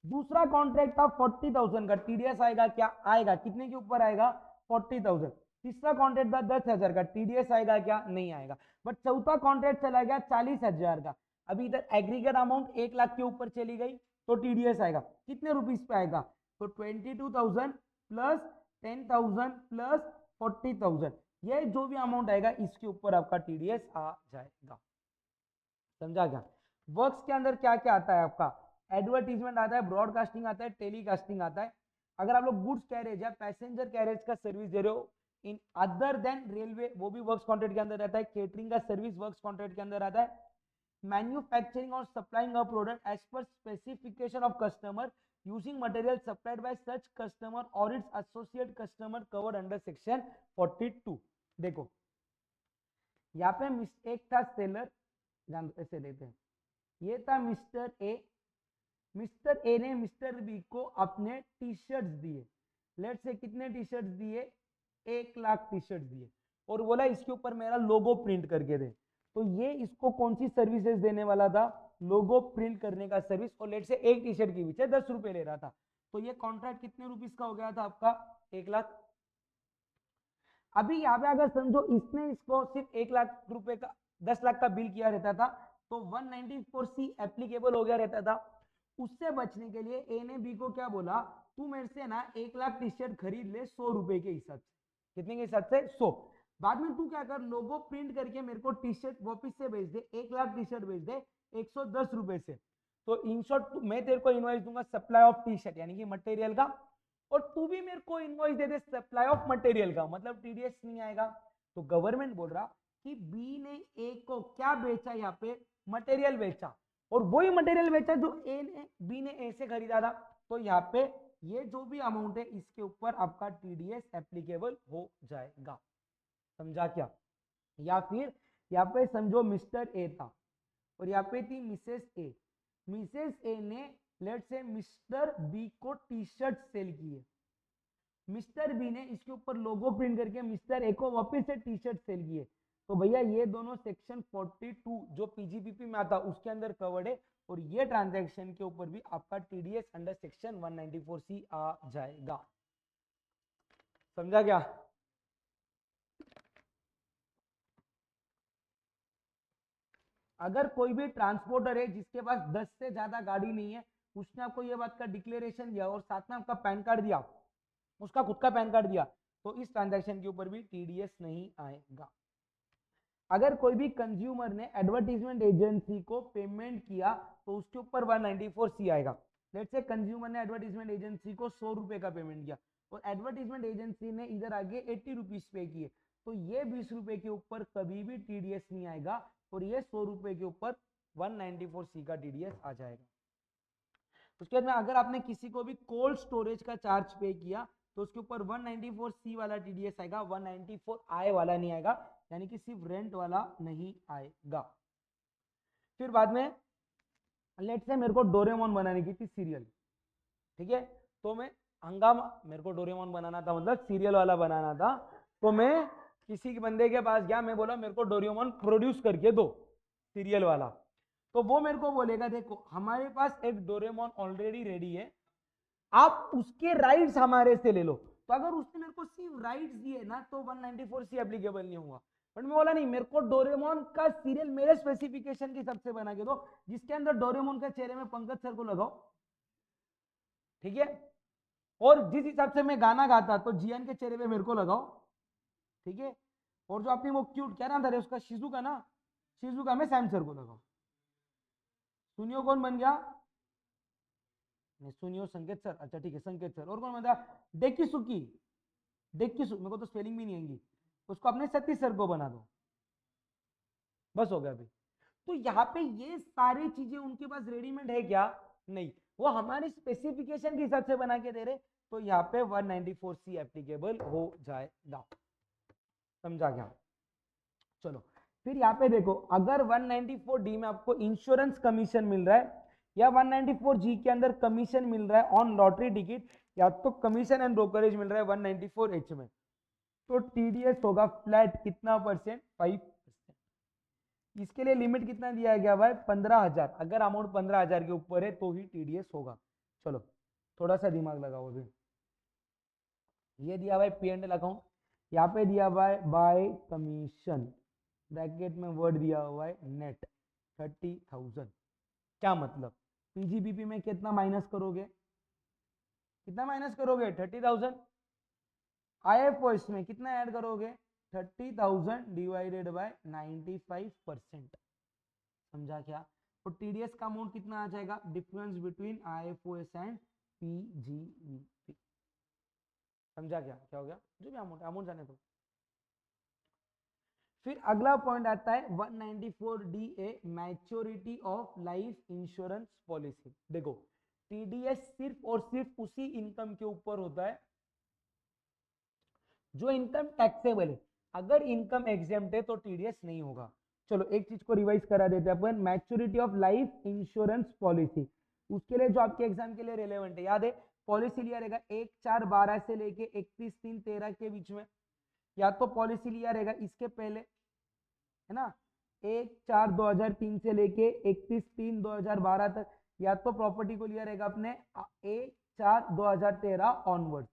दूसरा कॉन्ट्रैक्ट था 40,000 का, टीडीएस आएगा क्या, आएगा, कितने के ऊपर आएगा, 40,000। तीसरा कॉन्ट्रैक्ट था 10,000 का, टीडीएस आएगा क्या, नहीं आएगा। बट चौथा कॉन्ट्रैक्ट चला गया 40,000 का, अभी इधर एग्रीगेट अमाउंट 1 लाख के ऊपर चली गई, तो टीडीएस आएगा कितने रुपीज पे आएगा, तो 22,000 प्लस 10,000 प्लस 40,000, ये जो भी अमाउंट आएगा इसके ऊपर आपका टीडीएस आ जाएगा। समझा क्या, वर्क्स के अंदर क्या क्या आता है आपका, एडवर्टीजमेंट आता है, ब्रॉडकास्टिंग आता है, टेलीकास्टिंग आता है। अगर आप लोग गुड्स कैरेज या पैसेंजर कैरेज का सर्विस दे रहे हो इन अदर देन रेलवे, वो भी वर्क्स कॉन्ट्रैक्ट के अंदर आता है। केटरिंग का सर्विस वर्क्स कॉन्ट्रैक्ट के अंदर आता है। मैन्युफैक्चरिंग और supplying a product as per specification of customer using material supplied by such customer or its associate customer covered under section 42। देखो यहाँ पे एक था सेलर, ऐसे लेते हैं, ये था मिस्टर ए। मिस्टर ए ने मिस्टर बी को अपने टी शर्ट्स दिए, लेट से कितने टी शर्ट्स दिए, 1 लाख टी शर्ट दिए, और बोला इसके ऊपर मेरा लोगो प्रिंट करके दे। तो ये इसको कौन सी सर्विसेज देने वाला था, लोगो प्रिंट करने का सर्विस, और लेट से एक टी शर्ट के पीछे 10 रुपए ले रहा था। तो ये कॉन्ट्रैक्ट कितने रुपीस का हो गया था आपका, 1 लाख। अभी यहाँ पे अगर समझो इसने इसको सिर्फ 1 लाख रुपए का 10 लाख का बिल किया रहता था तो 194C एप्लीकेबल हो गया रहता था। उससे बचने के लिए ए ने बी को क्या बोला, तू मेरे से ना 1 लाख टी शर्ट खरीद ले 100 रुपए के हिसाब से। कितने के हिसाब से, 100। बाद में तू क्या कर, लोगो प्रिंट करके मेरे को टी शर्ट वापिस से भेज दे, 1 लाख टी शर्ट भेज दे 110 रुपए से। तो इन शॉर्ट मैं तेरे को इनवॉइस दूंगा सप्लाई ऑफ टी शर्ट यानी कि मटेरियल का, और तू भी मेरे को invoice they they supply of material का, मतलब टीडीएस नहीं आएगा। तो गवर्नमेंट बोल रहा कि बी ने ए को क्या बेचा, यहाँ पे मटेरियल बेचा, और वही मटेरियल बेचा जो ए ने बी ने ए से खरीदा था। तो यहाँ पे ये जो भी अमाउंट है इसके ऊपर आपका टीडीएस एप्लीकेबल हो जाएगा। समझा क्या? या फिर यहाँ पे समझो मिस्टर ए था और यहाँ पे थी मिसेस ए। मिसेस ए ने लेट से मिस्टर बी को टी शर्ट सेल किए, मिस्टर बी ने इसके ऊपर लोगो प्रिंट करके मिस्टर ए को वापस से टी शर्ट सेल किए। तो भैया ये दोनों सेक्शन 42 जो पीजीबीपी में आता उसके अंदर कवर्ड है, और ये ट्रांजैक्शन के ऊपर भी आपका टीडीएस अंडर सेक्शन 194C आ जाएगा। समझा क्या? अगर कोई भी ट्रांसपोर्टर है जिसके पास 10 से ज्यादा गाड़ी नहीं है, उसने आपको ये बात का डिक्लेरेशन दिया और साथ में आपका पैन कार्ड दिया, उसका खुद का पैन कार्ड दिया, तो इस ट्रांजैक्शन के ऊपर भी टीडीएस नहीं आएगा। अगर कोई भी कंज्यूमर ने एडवर्टीजमेंट एजेंसी को पेमेंट किया तो उसके ऊपर 194C आएगा। लेट्स से कंज्यूमर ने एडवर्टीजमेंट एजेंसी को 100 रुपए का पेमेंट किया और एडवर्टीजमेंट एजेंसी ने इधर आगे 80 रुपीज पे किए, तो ये 20 रुपए के ऊपर कभी भी टीडीएस नहीं आएगा, और ये 100 रुपए के ऊपर 194C का टीडीएस आ जाएगा। उसके बाद में अगर आपने किसी को भी कोल्ड स्टोरेज का चार्ज पे किया तो उसके ऊपर 194C वाला टीडीएस आएगा, 194I वाला नहीं आएगा, यानी कि सिर्फ रेंट वाला नहीं आएगा। फिर बाद में लेट से मेरे को डोरेमोन बनाने की थी सीरियल, ठीक है, तो मैं हंगामा, मेरे को डोरेमोन बनाना था मतलब सीरियल वाला बनाना था, तो मैं किसी के बंदे के पास गया, मैं बोला मेरे को डोरेमोन प्रोड्यूस करके दो सीरियल वाला। तो वो मेरे को बोलेगा देखो हमारे पास एक डोरेमोन ऑलरेडी रेडी है, आप उसके राइट्स हमारे से ले लो। तो अगर उसने मेरे को सिर्फ राइट्स दिए ना तो 194C एप्लीकेबल नहीं होगा। बट मैं बोला नहीं, मेरे को डोरेमोन का सीरियल मेरे स्पेसिफिकेशन के हिसाब से बना के दो, जिसके अंदर डोरेमोन के चेहरे में पंकज सर को लगाओ, ठीक है, और जिस हिसाब से मैं गाना गाता तो जियान के चेहरे पे मेरे को लगाओ, ठीक है, और जो आपने वो क्यूट क्या नाम था उसका, शिजुका ना, शिजुका में सैम सर को लगाओ। सुनियो कौन बन गया, नहीं सुनियो संकेत सर, अच्छा ठीक है संकेत सर, और कौन बन गया, डेकिसुकी, डेकिसु, मेरे को तो स्पेलिंग भी नहीं आएंगी, उसको अपने सतीश सर को बना दो, बस हो गया अभी। तो यहाँ पे ये सारी चीजें उनके पास रेडीमेड है क्या, नहीं, वो हमारे स्पेसिफिकेशन के हिसाब से बना के दे रहे, तो यहाँ पे 194C एप्लीकेबल हो जाएगा। समझा क्या? चलो फिर यहाँ पे देखो, अगर 194D में आपको इंश्योरेंस कमीशन मिल रहा है या 194G के अंदर कमीशन मिल रहा है ऑन लॉटरी टिकट, या तो कमीशन एंड ब्रोकरेज मिल रहा है 194H में, तो टीडीएस होगा फ्लैट कितना परसेंट, 5%। इसके लिए लिमिट कितना दिया गया भाई, 15,000, अगर अमाउंट 15,000 के ऊपर है तो ही टीडीएस होगा। चलो थोड़ा सा दिमाग लगाओ अभी, ये दिया भाई पी एंड एल अकाउंट, यहाँ पे दिया हुआ है बाय कमीशन, ब्रैकेट में वर्ड दिया हुआ है नेट 30,000। क्या मतलब, पीजीबीपी में कितना माइनस करोगे, कितना माइनस करोगे 30,000, आईएफओएस में कितना ऐड करोगे 30,000 डिवाइडेड बाय 95%। समझा क्या? तो टीडीएस का अमाउंट कितना आ जाएगा, difference between IFOS and PGBP. समझा क्या, क्या हो गया, जो भी अमाउंट अमाउंट जाने दो। फिर अगला पॉइंट आता है 194DA maturity of life insurance policy. देखो टीडीएस सिर्फ और सिर्फ उसी इनकम के ऊपर होता है जो इनकम टैक्सेबल है। अगर इनकम एग्जेम्प्ट है तो टीडीएस नहीं होगा। चलो एक चीज को रिवाइज करा देते हैं अपन, maturity of life insurance policy, उसके लिए जो आपके एग्जाम के लिए रिलेवेंट है, याद है पॉलिसी लिया रहेगा 1/4/12 से लेके 31/3/13 के बीच में, या तो पॉलिसी लिया रहेगा इसके पहले, है ना, 1/4/2003 से लेके 31/3/2012 तक, या तो प्रॉपर्टी को लिया रहेगा अपने 1/4/2013 ऑनवर्ड।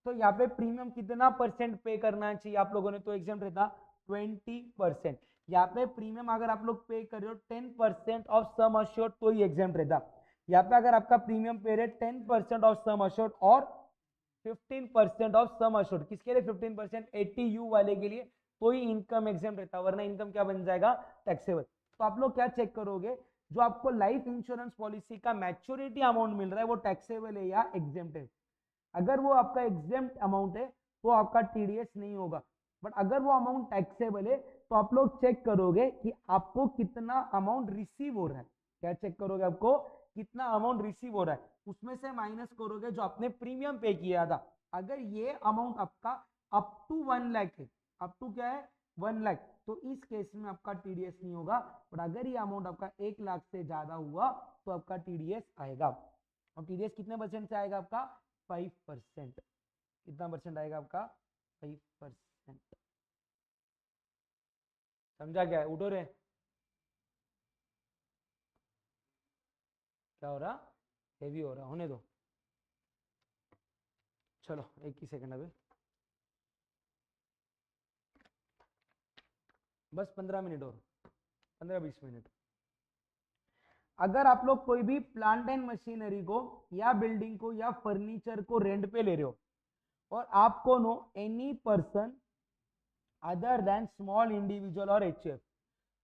तो यहाँ पे प्रीमियम कितना परसेंट पे करना चाहिए आप लोगों ने, तो एग्जाम रहता 20%। यहाँ पे प्रीमियम अगर आप लोग पे कर रहे हो 10% ऑफ सम अश्योर्ड तो ही एग्जाम रहता। यहाँ पे अगर आपका प्रीमियम पे रेट 10% ऑफ सम अश्योर्ड और 15% ऑफ सम अश्योर्ड, किसके लिए 15%, 80U वाले के लिए, तो ही इनकम एग्जाम रहता, वरना इनकम क्या बन जाएगा, टैक्सेबल। तो आप लोग क्या चेक करोगे, जो आपको लाइफ इंश्योरेंस पॉलिसी का मैच्योरिटी अमाउंट मिल रहा है वो टैक्सेबल है या एग्जेम्प्ट है। अगर वो आपका एग्जेम्प्ट अमाउंट है तो आपका टीडीएस नहीं होगा, बट अगर वो अमाउंट टैक्सेबल है तो आप लोग चेक करोगे कि आपको कितना अमाउंट रिसीव हो रहा है। क्या चेक करोगे, आपको कितना अमाउंट रिसीव हो रहा है, उसमें से माइनस करोगे जो आपने प्रीमियम पे किया था। अगर ये अमाउंट आपका अप टू 1 लाख है, अप टू क्या है 1 लाख, तो इस केस में आपका टीडीएस नहीं होगा। और अगर ये अमाउंट आपका 1 लाख से ज्यादा हुआ तो आपका टीडीएस आएगा। और टीडीएस कितने परसेंट से आएगा आपका, 5%। कितना परसेंट आएगा आपका, 5%। समझा क्या है, उठो रे, क्या हो रहा, हेवी हो रहा, होने दो। चलो एक ही सेकंड अभी, बस 15 मिनट और, 15-20 मिनट। अगर आप लोग कोई भी प्लांट एंड मशीनरी को या बिल्डिंग को या फर्नीचर को रेंट पे ले रहे हो और आपको no any person other than small individual और एचएफ,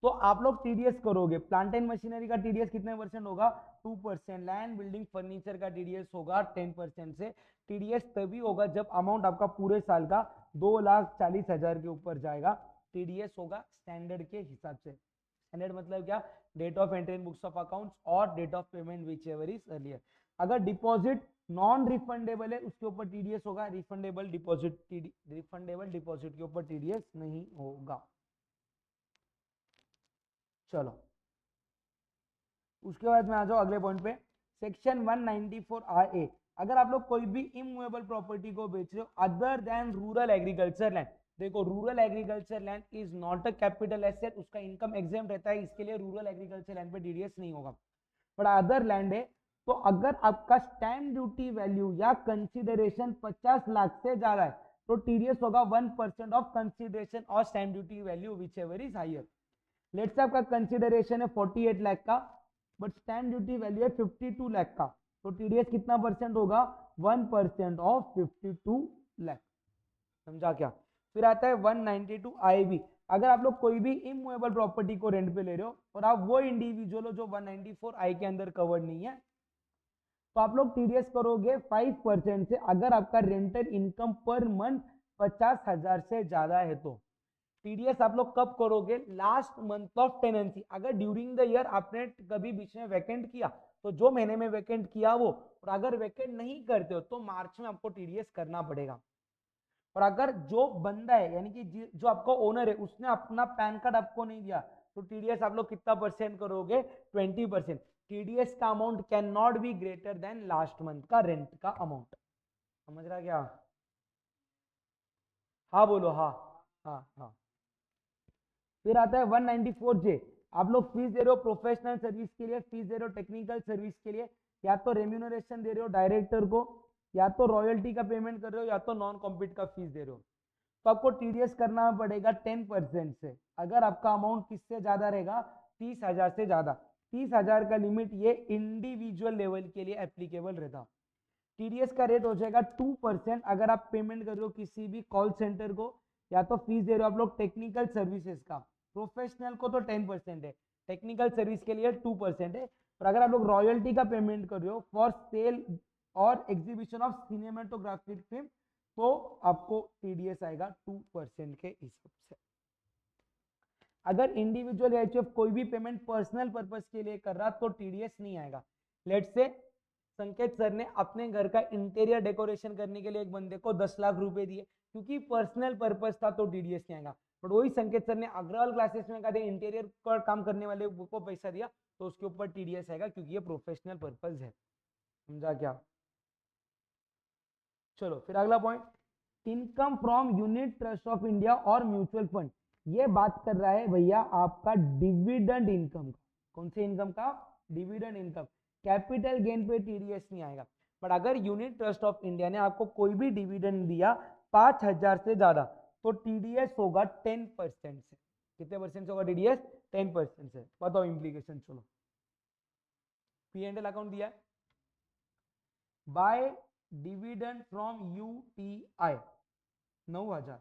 तो आप लोग टीडीएस करोगे। प्लांट एंड मशीनरी का टीडीएस कितने परसेंट होगा, 2%। लैंड बिल्डिंग फर्नीचर का टीडीएस होगा 10% से। टीडीएस तभी होगा जब अमाउंट आपका पूरे साल का 2,40,000 के ऊपर जाएगा, टीडीएस होगा स्टैंडर्ड के हिसाब से। स्टैंडर्ड मतलब क्या, date of entry in books of accounts और date of payment whichever is earlier. अगर डिपॉजिट नॉन रिफंडेबल है उसके ऊपर टीडीएस होगा, रिफंडेबल डिपॉजिट के ऊपर टीडीएस नहीं होगा। चलो उसके बाद में आ जाओ अगले पॉइंट पे, सेक्शन 194 अगर आप लोग कोई भी इमूवेबल प्रॉपर्टी को बेच रहे हो other than rural agriculture land, देखो rural agriculture land is not a capital asset, उसका इनकम एग्जेम्प्ट रहता है, इसके लिए रूरल एग्रीकल्चर लैंड पे टीडीएस नहीं होगा। पर अदर लैंड है तो अगर आपका स्टैम्प ड्यूटी वैल्यू या कंसिडरेशन 50 लाख से ज्यादा है तो टीडीएस होगा 1% ऑफ कंसिडरेशन और stamp duty value whichever is higher. Let's say आपका कंसिडरेशन है 48 लाख का, बट स्टैम्प ड्यूटी वैल्यू है 52 लाख का, तो टीडीएस कितना परसेंट होगा, 1% ऑफ 52 लाख। समझा क्या। फिर आता है 192 IB, अगर आप लोग कोई भी इमूवेबल प्रॉपर्टी को रेंट पे ले रहे हो और आप वो इंडिविजुअल हो जो 194 के अंदर कवर्ड नहीं है, तो आप लोग टीडीएस करोगे 5% से अगर आपका रेंटल इनकम पर मंथ 50,000 से ज्यादा है तो। टीडीएस आप लोग कब करोगे, लास्ट मंथ ऑफ टेनेंसी। अगर ड्यूरिंग द ईयर आपने कभी बीच में वैकेंट किया तो जो महीने में वैकेंट किया वो, और अगर वैकेंट नहीं करते हो तो मार्च में आपको टीडीएस करना पड़ेगा। और अगर जो बंदा है यानी कि जो आपका ओनर है उसने अपना पैन कार्ड आपको नहीं दिया तो टीडीएस आप लोग कितना परसेंट करोगे, 20%। टीडीएस का amount can not be greater than last month का रेंट का अमाउंट। समझ रहा क्या, हाँ बोलो, हाँ हाँ हाँ। फिर आता है 194J, आप लोग फीस दे रहे हो प्रोफेशनल सर्विस के लिए, फीस दे रहे हो टेक्निकल सर्विस के लिए, या तो रेम्यूनरेशन दे रहे हो डायरेक्टर को, या तो रॉयल्टी का पेमेंट कर रहे हो, या तो नॉन कॉम्पिट का फीस दे रहे हो, तो आपको टीडीएस करना पड़ेगा 10% से। अगर आपका अमाउंट किससे ज्यादा रहेगा, 30,000 से ज्यादा। 30,000 का लिमिट ये इंडिविजुअल लेवल के लिए एप्लीकेबल रहता। टीडीएस का रेट हो जाएगा 2% अगर आप पेमेंट कर रहे हो किसी भी कॉल सेंटर को, या तो फीस दे रहे हो आप लोग टेक्निकल सर्विसेज का। प्रोफेशनल को तो 10% है, टेक्निकल सर्विस के लिए 2% है। और अगर आप लोग रॉयल्टी का पेमेंट कर रहे हो फॉर सेल और एग्जीबिशन ऑफ सिनेमेटोग्राफिक फिल्म तो आपको टीडीएस आएगा 2% के हिसाब से। अगर इंडिविजुअल एचएफ कोई भी पेमेंट पर्सनल पर्पस के लिए कर रहा तो टीडीएस नहीं आएगा। लेट्स से संकेत सर ने अपने घर का इंटीरियर डेकोरेशन करने के लिए एक बंदे को 10 लाख रुपए दिए, क्योंकि पर्सनल पर्पस था तो टीडीएस नहीं आएगा। बट वही संकेत सर ने अग्रवाल क्लासेस में कहते इंटीरियर का काम करने वाले को पैसा दिया तो उसके ऊपर टीडीएस आएगा, क्योंकि ये प्रोफेशनल पर्पस है। समझा क्या? चलो फिर अगला point, income from unit trust of India और म्यूचुअल फंड। ये बात कर रहा है भैया आपका डिविडेंड इनकम का। कौन से इनकम का? Dividend income. कैपिटल गेन पे टीडीएस नहीं आएगा। बट अगर यूनिट ट्रस्ट ऑफ इंडिया ने आपको कोई भी डिविडेंड दिया 5,000 से ज्यादा तो टीडीएस होगा 10% से। कितने परसेंट से होगा टीडीएस? 10% से। बताओ इम्प्लीकेशन। चलो पी एंड एल अकाउंट दिया है, बाय डिविडेंड फ्रॉम यूटीआई 9,000,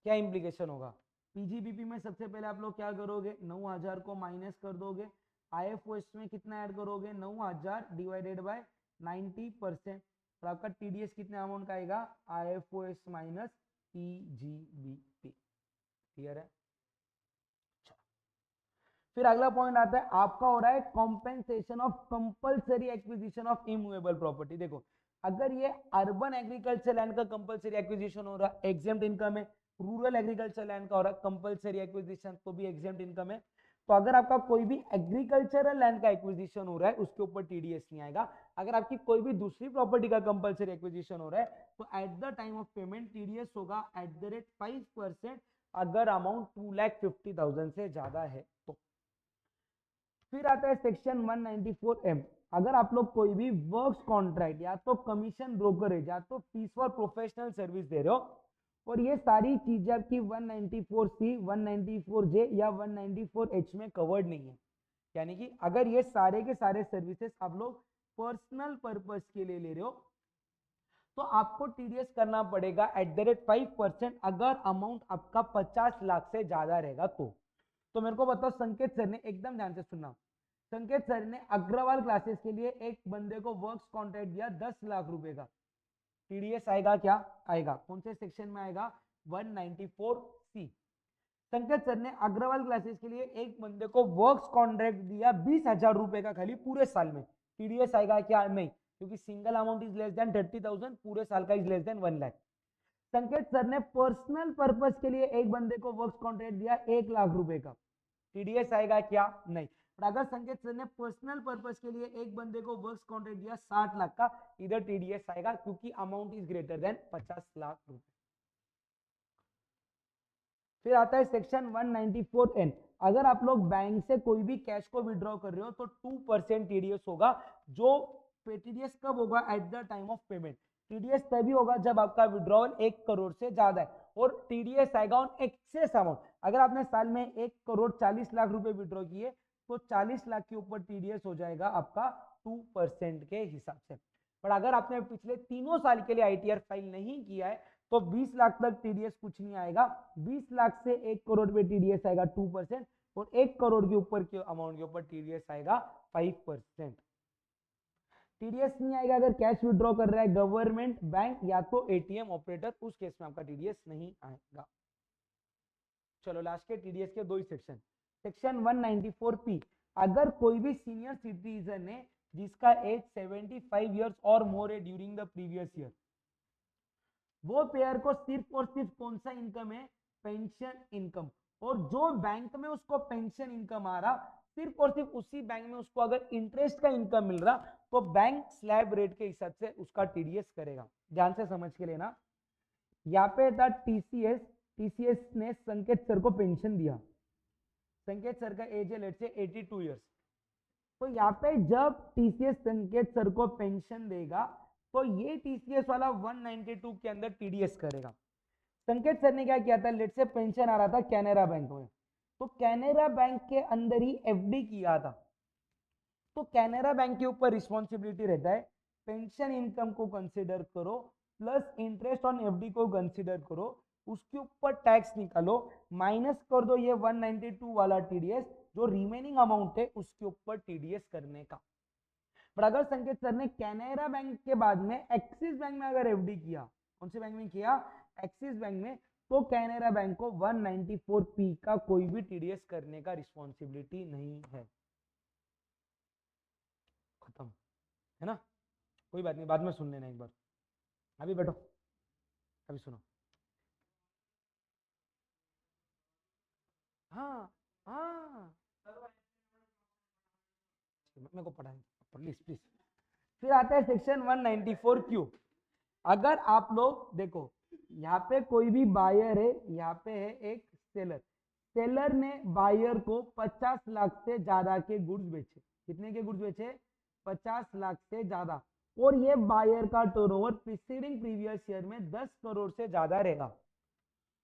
क्या इंप्लीकेशन होगा? पीजीबीपी में सबसे पहले आप लोग क्या करोगे? 9,000 को माइनस कर दोगे, आईएफओएस में कितना ऐड करोगे? 9,000 डिवाइडेड बाय 90%, और आपका टीडीएस कितने अमाउंट का आएगा? IFOS minus PGBP. क्लियर है? फिर अगला पॉइंट आता है, आपका हो रहा है compensation of compulsory acquisition of immovable property. देखो अगर ये अर्बन एग्रीकल्चर लैंड का कंपल्सरी एक्विजिशन हो रहा है, एग्जेम्प्ट इनकम है। रूरल एग्रीकल्चर लैंड का हो रहा है कंपल्सरी एक्विजिशन, तो भी एग्जेम्प्ट इनकम है। तो अगर आपका कोई भी एग्रीकल्चरल लैंड का एक्विजिशन हो रहा है उसके ऊपर टीडीएस नहीं आएगा। अगर आपकी कोई भी दूसरी प्रॉपर्टी का कंपल्सरी एक्विजिशन हो रहा है तो at the time of payment TDS होगा @5%, अगर अमाउंट 2,50,000 से ज्यादा है तो। फिर आता है सेक्शन 194M। अगर आप लोग कोई भी वर्क्स कॉन्ट्रैक्ट या तो कमीशन ब्रोकरेज या तो फीस फॉर प्रोफेशनल सर्विस दे रहे हो, और ये सारी चीजें आपकी 194C 194J या 194H में कवर्ड नहीं है, यानी कि अगर ये सारे के सारे सर्विसेज आप लोग पर्सनल पर्पस के लिए ले रहे हो तो आपको टीडीएस करना पड़ेगा @5%, अगर अमाउंट आपका 50 लाख से ज्यादा रहेगा तो मेरे को बताओ, संकेत सर ने, एकदम ध्यान से सुनना, संकेत सर ने अग्रवाल क्लासेस के लिए एक बंदे को वर्क्स कॉन्ट्रैक्ट दिया 10 लाख रुपए का, टीडीएस आएगा क्या? आएगा। कौन से सेक्शन में आएगा? 194C। संकेत सर ने अग्रवाल क्लासेस के लिए एक बंदे को वर्क्स कॉन्ट्रैक्ट दिया 20,000 रुपए का खाली पूरे साल में, टीडीएस आएगा क्या? नहीं, क्योंकि single amount is less than 30,000, पूरे साल का इज लेस देन 1 लाख। संकेत सर ने पर्सनल पर्पस के लिए एक बंदे को वर्क्स कॉन्ट्रैक्ट दिया 1 लाख रुपए का, टीडीएस आएगा क्या? नहीं। और अगर संकेत सर ने पर्सनल पर्पस के लिए एक बंदे को वर्क्स कॉन्ट्रैक्ट दिया 60 लाख का, इधर टीडीएस आएगा, क्योंकि amount is greater than 50 lakh रुपए। फिर आता है सेक्शन 194N। अगर आप लोग बैंक से कोई भी कैश को विड्रॉ कर रहे हो तो 2% टीडीएस होगा। जो टीडीएस कब होगा? Eight the time of payment. TDS तभी होगा जब आपका विड्रॉवल 1 करोड़ से ज्यादा है, और टीडीएस आएगा ऑन एक्सेस अमाउंट। अगर आपने साल में 1,40,00,000 रुपए विड्रॉ किए तो 40 लाख के ऊपर टीडीएस हो जाएगा आपका 2% के हिसाब से। पर अगर आपने पिछले 3 साल के लिए आईटीआर फाइल नहीं किया है तो 20 लाख तक टीडीएस कुछ नहीं आएगा। 20 लाख से 1 करोड़ पे टीडीएस आएगा 2%, और 1 करोड़ के ऊपर के अमाउंट के ऊपर टीडीएस आएगा 5%। टीडीएस नहीं आएगा अगर कैश विड्रॉ कर रहा है गवर्नमेंट, बैंक या तो एटीएम ऑपरेटर, उस केस में आपका टीडीएस नहीं आएगा। चलो लास्ट के टीडीएस के 2 ही सेक्शन। सेक्शन 194P, अगर कोई भी सीनियर सिटीजन है जिसका एज 75 ईयर्स और मोर है ड्यूरिंग द प्रीवियस ईयर, वो पेयर को सिर्फ और सिर्फ कौन सा इनकम है? Pension income. और जो बैंक में उसको पेंशन इनकम आ रहा, सिर्फ और सिर्फ उसी बैंक में उसको अगर इंटरेस्ट का इनकम मिल रहा तो बैंक स्लैब रेट के हिसाब से उसका टीडीएस करेगा। ध्यान से समझ के लेना। यहाँ पे था टीसीएस, टीसीएस ने संकेत सर को पेंशन दिया, संकेत सर का एज है लेट से 82 ईयर्स। तो यहाँ पे जब टीसीएस संकेत सर को पेंशन देगा तो ये टीसीएस वाला 192 के अंदर टीडीएस करेगा। संकेत सर ने क्या किया था? लेट से पेंशन आ रहा था कैनरा बैंक में, तो कैनरा बैंक के अंदर ही एफडी किया था, तो कैनरा बैंक के ऊपर रिस्पॉन्सिबिलिटी रहता है, पेंशन इनकम को कंसिडर करो प्लस इंटरेस्ट ऑन एफडी को कंसिडर करो, उसके ऊपर टैक्स निकालो, माइनस कर दो ये 192 वाला टीडीएस, जो रिमेनिंग अमाउंट है उसके ऊपर टीडीएस करने का। पर अगर संकेत सर ने कैनरा बैंक के बाद में एक्सिस बैंक में अगर एफडी किया, कौन से बैंक में किया? एक्सिस बैंक में, तो कैनरा बैंक को 194P का कोई भी टीडीएस करने का रिस्पॉन्सिबिलिटी नहीं है। खत्म है ना? कोई बात नहीं, बाद में सुन लेना एक बार, अभी बैठो, अभी सुनो। हाँ हाँ, मेरे को पढ़ाएं प्लीज प्लीज। फिर आता है सेक्शन 194 क्यू। अगर आप लोग देखो, यहाँ पे कोई भी बायर है, यहाँ पे है एक सेलर, सेलर ने बायर को 50 लाख से ज्यादा के गुड्स बेचे। कितने के गुड्स बेचे? 50 लाख से ज्यादा। और ये बायर का टर्नओवर प्रीसीडिंग प्रीवियस ईयर में 10 करोड़ से ज्यादा रहेगा।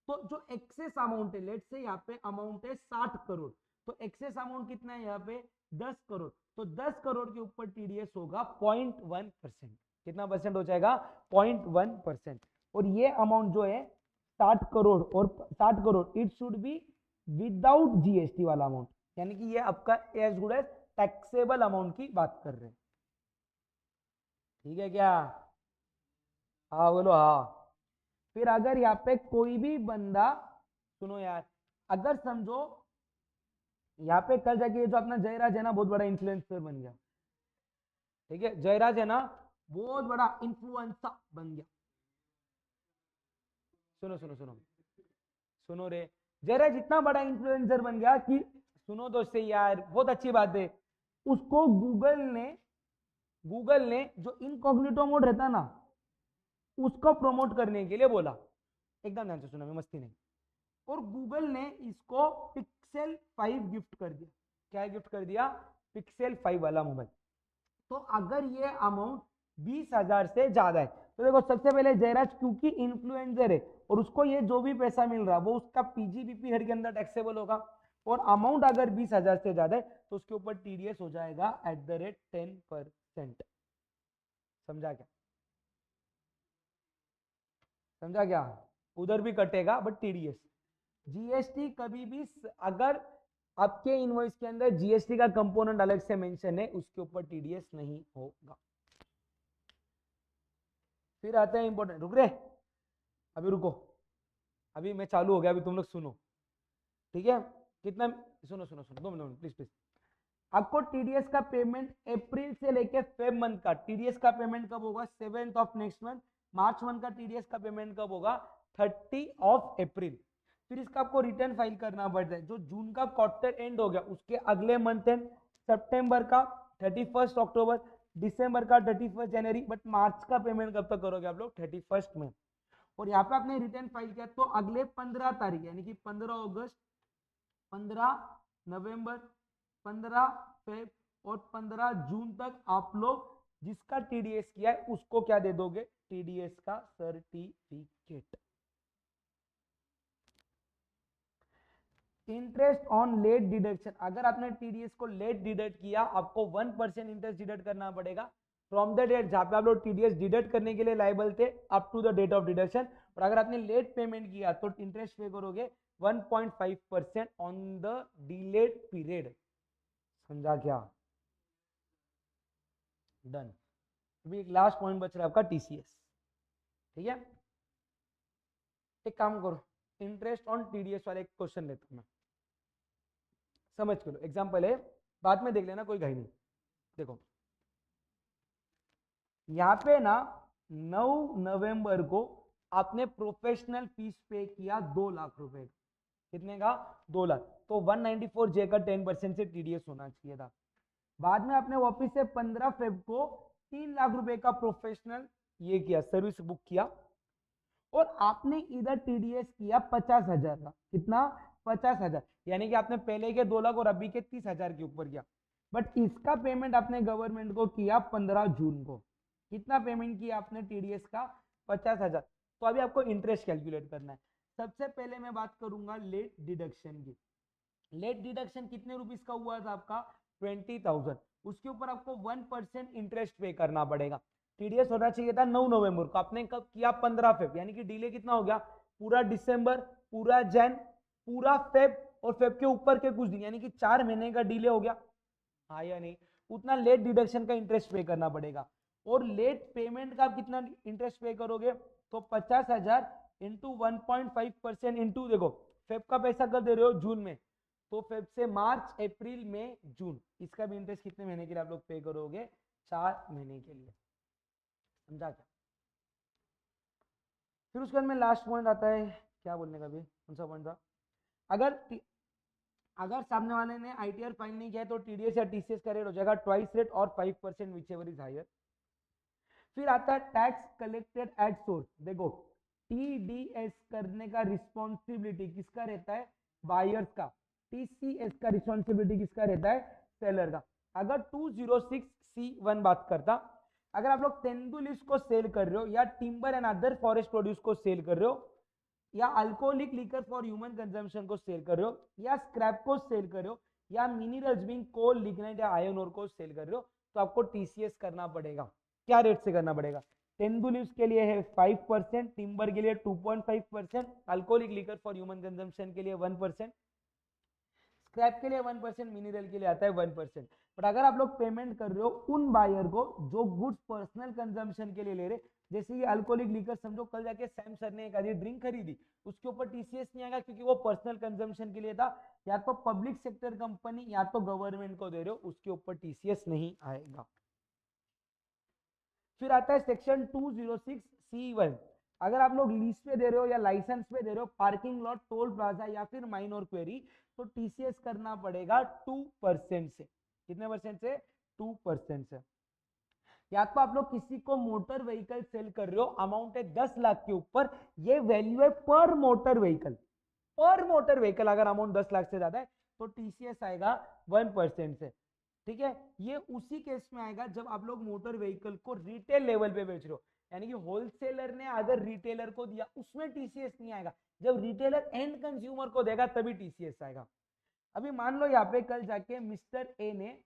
तो जो एक्सेस अमाउंट है, लेट से यहाँ पे अमाउंट है 60 करोड़, तो एक्सेस अमाउंट कितना है यहाँ पे? 10 करोड़। तो 10 करोड़ के ऊपर टीडीएस होगा 0.1%। कितना परसेंट हो जाएगा? 0.1%। और ये अमाउंट जो है 60 करोड़, और 60 crore it should be without GST वाला अमाउंट, यानी कि ये आपका as good as taxable amount की बात कर रहे हैं। ठीक है क्या? हाँ बोलो हाँ। फिर अगर यहाँ पे कोई भी बंदा, सुनो यार, अगर समझो यहाँ पे कल जाके जो अपना जयराज है ना, बहुत बड़ा इन्फ्लुएंसर बन गया। ठीक है, जयराज है ना, बहुत बड़ा इन्फ्लुएंसर बन गया। सुनो सुनो सुनो सुनो रे, जयराज इतना बड़ा इन्फ्लुएंसर बन गया कि, सुनो दोस्त यार, बहुत अच्छी बात है, उसको गूगल ने जो इनकॉग्निटो मोड रहता ना, उसको प्रमोट करने के लिए बोला। एकदम ध्यान से सुना, मैं मस्ती नहीं। और गूगल ने इसको पिक्सेल 5 गिफ्ट कर दिया। क्या गिफ्ट कर दिया? पिक्सेल 5 वाला मोबाइल। तो अगर ये अमाउंट 20,000 से ज्यादा है, तो देखो सबसे पहले जयराज क्योंकि इन्फ्लुएंसर है और उसको ये जो भी पैसा मिल रहा है वो उसका पीजीबीपी हेड के अंदर टैक्सेबल होगा। और अमाउंट अगर 20,000 से ज्यादा है तो उसके ऊपर टीडीएस हो जाएगा @10%। समझा क्या? समझा क्या? उधर भी कटेगा बट टीडीएस। जीएसटी कभी भी अगर आपके इनवॉइस के अंदर जीएसटी का कंपोनेंट अलग से मेंशन है, उसके ऊपर टीडीएस नहीं होगा। फिर आता है इंपॉर्टेंट, रुक रे, अभी रुको, अभी मैं चालू हो गया, अभी तुम लोग सुनो। ठीक है, कितना? सुनो सुनो सुनो, 2 मिनट प्लीज प्लीज। आपको टीडीएस का पेमेंट अप्रैल से लेके फेब मंथ का टीडीएस का पेमेंट कब होगा? 7th of next month. March month का टीडीएस का पेमेंट कब होगा? 30 ऑफ अप्रैल। फिर इसका आपको रिटर्न फाइल करना पड़ता है। जो जून का क्वार्टर एंड हो गया उसके अगले मंथ एंड, सितंबर का 31 अक्टूबर, दिसंबर का 31 जनवरी, बट मार्च का पेमेंट कब तक करोगे आप लोग? 31 में। और यहाँ पे आपने रिटर्न फाइल किया तो अगले 15 तारीख, यानी कि 15 अगस्त, 15 नवंबर, 15 फेब और 15 जून तक आप लोग जिसका टीडीएस किया है उसको क्या दे दोगे? टीडीएस का certificate. Interest on late deduction, अगर आपने टीडीएस को लेट डिडक्ट किया, आपको 1% इंटरेस्ट डिडक्ट करना पड़ेगा फ्रॉम द डेट जहां पे आप लोग टीडीएस डिडक्ट करने के लिए लायबल थे up to the date of deduction. और अगर आपने लेट पेमेंट किया तो इंटरेस्ट पे करोगे 1.5% ऑन द डिलेड पीरियड। समझा क्या? डन। अभी एक लास्ट पॉइंट बच रहा है आपका, टीसीएस। ठीक है, एक काम करो, इंटरेस्ट ऑन टीडीएस वाले क्वेश्चन लेता हूं मैं, समझ के लो। एग्जाम्पल है, बाद में देख लेना, कोई घाई नहीं। देखो यहाँ पे ना 9 नवंबर को आपने प्रोफेशनल फीस पे किया 2 लाख रुपए। कितने का? 2 लाख। तो 194 जे का 10% से टीडीएस होना चाहिए था। बाद में आपने वापिस से 15 फेब को 3 लाख रुपए का प्रोफेशनल ये किया, सर्विस बुक किया, और आपने इधर टीडीएस किया 50,000 का। कितना? 50,000। यानी कि आपने पहले के 2 लाख और अभी के 30,000 के ऊपर किया। बट इसका पेमेंट आपने गवर्नमेंट को किया 15 जून को। कितना पेमेंट किया आपने टीडीएस का? 50,000। तो अभी आपको इंटरेस्ट कैलकुलेट करना है। सबसे पहले मैं बात करूंगा लेट डिडक्शन की। लेट डिडक्शन कितने रुपीस का हुआ था आपका? 20,000। उसके ऊपर आपको 1% इंटरेस्ट पे करना पड़ेगा। टीडीएस होना चाहिए था 9 नवंबर को, आपने कब किया? 15 फेब, यानी कि डिले कितना हो गया? पूरा दिसंबर, पूरा जैन, पूरा फेब, और फेब के ऊपर के कुछ दिन, यानी कि 4 महीने का डिले हो गया। हाँ या नहीं? उतना लेट डिडक्शन का इंटरेस्ट पे करना पड़ेगा। और लेट पेमेंट का कितना इंटरेस्ट पे करोगे? तो 50,000 इंटू 1.5% इंटू, देखो फेब का पैसा कब दे रहे हो? जून में। तो फेब से मार्च, अप्रैल, मई, जून, इसका भी इंटरेस्ट कितने महीने के लिए आप लोग पे करोगे? 4 महीने के लिए। समझा क्या? फिर उसके बाद में लास्ट पॉइंट आता है, क्या बोलने का भी, कौन सा पॉइंट था, अगर अगर सामने वाले ने आईटीआर फाइल नहीं किया है तो टीडीएस या टीसीएस का रेट हो जाएगा ट्वाइस रेट और 5% विच एवर इज हायर। फिर आता है टैक्स कलेक्टेड एट सोर्स। देखो टीडीएस करने का रिस्पॉन्सिबिलिटी किसका रहता है? बायर्स का। टीसीएस का रिस्पॉन्सिबिलिटी किसका रहता है? सेलर का। अगर 206C1 बात करता, अगर आप लोग तेंदुल को सेल कर रहे हो या timber and other forest produce को सेल कर रहे हो या alcoholic liquor for human consumption को सेल कर रहे हो या स्क्रैप को सेल कर रहे हो या मिनरल्स बीइंग कोल लिग्नाइट या आयरन ओर को सेल कर रहे हो तो आपको टीसीएस करना पड़ेगा। क्या रेट से करना पड़ेगा? तेंदुल के लिए है 5%, टिम्बर के लिए 2.5%, alcoholic liquor for human consumption के लिए 1%, स्क्रैप के लिए 1%, मिनरल के लिए आता है 1%। बट अगर आप लोग पेमेंट कर रहे हो उन बायर को जो गुड्स पर्सनल कंजम्पशन के लिए ले रहे, जैसे कि अल्कोहलिक लिकर, समझो कल जाके सैम सर ने एक आधी ड्रिंक खरीदी, उसके ऊपर टीसीएस नहीं आएगा क्योंकि वो पर्सनल कंजम्पशन के लिए था, या तो पब्लिक सेक्टर कंपनी या तो गवर्नमेंट को दे रहे हो, उसके ऊपर टीसीएस नहीं आएगा। फिर आता है सेक्शन 206C1। अगर आप लोग लीज पे दे रहे हो या लाइसेंस पे दे रहे हो पार्किंग लॉट, टोल प्लाजा या फिर माइन और क्वेरी, तो टीसीएस करना पड़ेगा 2% से। कितने परसेंट से? 2% से। या तो आप लोग किसी को मोटर व्हीकल सेल कर रहे हो, अमाउंट है 10 लाख के ऊपर, ये वैल्यू है पर मोटर व्हीकल। पर मोटर व्हीकल अगर अमाउंट 10 लाख से ज्यादा है तो टीसीएस आएगा 1% से। ठीक है, ये उसी केस में आएगा जब आप लोग मोटर व्हीकल को रिटेल लेवल पे बेच रहे हो, यानी कि होलसेलर ने अगर रिटेलर को दिया उसमें टीसीएस नहीं आएगा, जब रिटेलर एंड कंज्यूमर को देगा तभी टीसीएस आएगा। अभी मान लो यहाँ पे कल जाके मिस्टर ए ने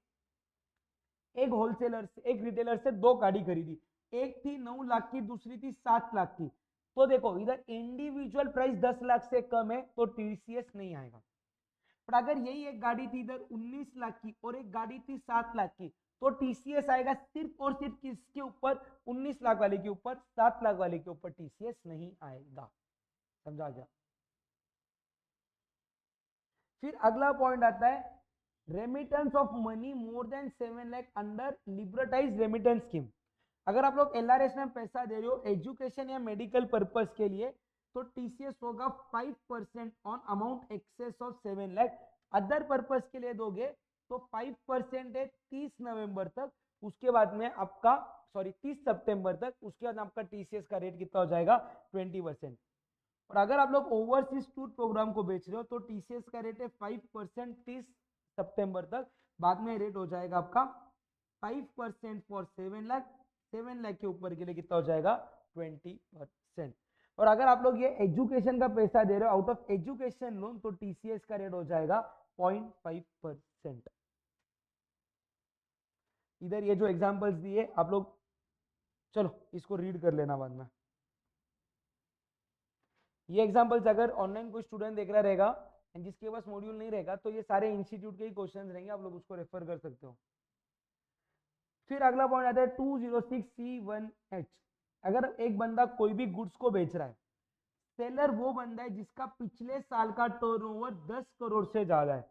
एक होलसेलर से, एक रिटेलर से 2 गाड़ी खरीदी, एक थी 9 लाख की, दूसरी थी 7 लाख की, तो देखो इधर इंडिविजुअल प्राइस 10 लाख से कम है तो टीसीएस नहीं आएगा। पर अगर यही एक गाड़ी थी इधर 19 लाख की और एक गाड़ी थी 7 लाख की, तो टीसीएस आएगा सिर्फ और सिर्फ किसके ऊपर? 19 लाख वाले के ऊपर, 7 लाख वाले के ऊपर टीसीएस नहीं आएगा। समझा गया? फिर अगला पॉइंट आता है remittance of money more than 7 lakh under liberalised remittance scheme. अगर आप लोग एलआरएस में पैसा दे रहे हो एजुकेशन या मेडिकल पर्पस के लिए तो टीसीएस होगा 5% on amount access of 7 lakh. Other purpose के लिए दोगे तो 5% है 30 नवंबर तक, उसके बाद में आपका 30 सितंबर तक, उसके बाद आपका टीसीएस का रेट कितना हो जाएगा? 20%। और अगर आप लोग ओवरसीज टूर प्रोग्राम को बेच रहे हो तो टीसीएस का रेट है 5% 30 सितंबर तक, बाद में रेट हो जाएगा आपका 5% फॉर 7 लाख, 7 लाख के ऊपर के लिए कितना हो जाएगा? 20%। और अगर आप लोग ये एजुकेशन का पैसा दे रहे हो आउट ऑफ एजुकेशन लोन तो टीसीएस का रेट हो जाएगा 0.5%। इधर ये जो एग्जांपल्स दिए आप लोग, चलो इसको रीड कर लेना बाद में। ये एग्जांपल्स अगर ऑनलाइन कोई स्टूडेंट देख रहा रहेगा एंड जिसके पास मॉड्यूल नहीं रहेगा तो ये सारे इंस्टीट्यूट के ही क्वेश्चंस रहेंगे, आप लोग उसको रेफर कर सकते हो। फिर अगला पॉइंट आता है 206C1H। अगर एक बंदा कोई भी गुड्स को बेच रहा है, सेलर वो बंदा है जिसका पिछले साल का टर्नओवर 10 करोड़ से ज्यादा है।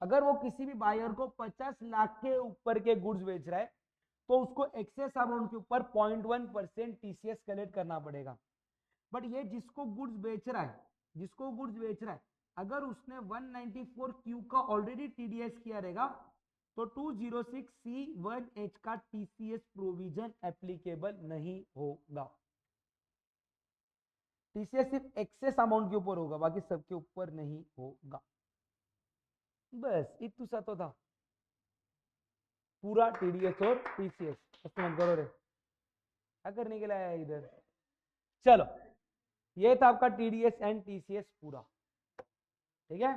अगर वो किसी भी बायर को 50 लाख के ऊपर के गुड्स बेच रहा है तो उसको एक्सेस अमाउंट के ऊपर 0.1% टीसीएस कलेक्ट करना पड़ेगा। बट ये जिसको गुड्स बेच रहा है, जिसको गुड्स बेच रहा है, अगर उसने 194Q का ऑलरेडी टीडीएस किया रहेगा तो 206C1H का टीसीएस प्रोविजन एप्लीकेबल नहीं होगा। टीसीएस सिर्फ एक्सेस अमाउंट के ऊपर होगा, बाकी सबके ऊपर नहीं होगा। बस इतना सा तो था पूरा टीडीएस और टीसीएस। मत करो रे, क्या करने के लिए आया इधर? चलो ये था आपका टीडीएस एंड टीसीएस पूरा। ठीक है,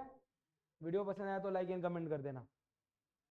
वीडियो पसंद आया तो लाइक एंड कमेंट कर देना।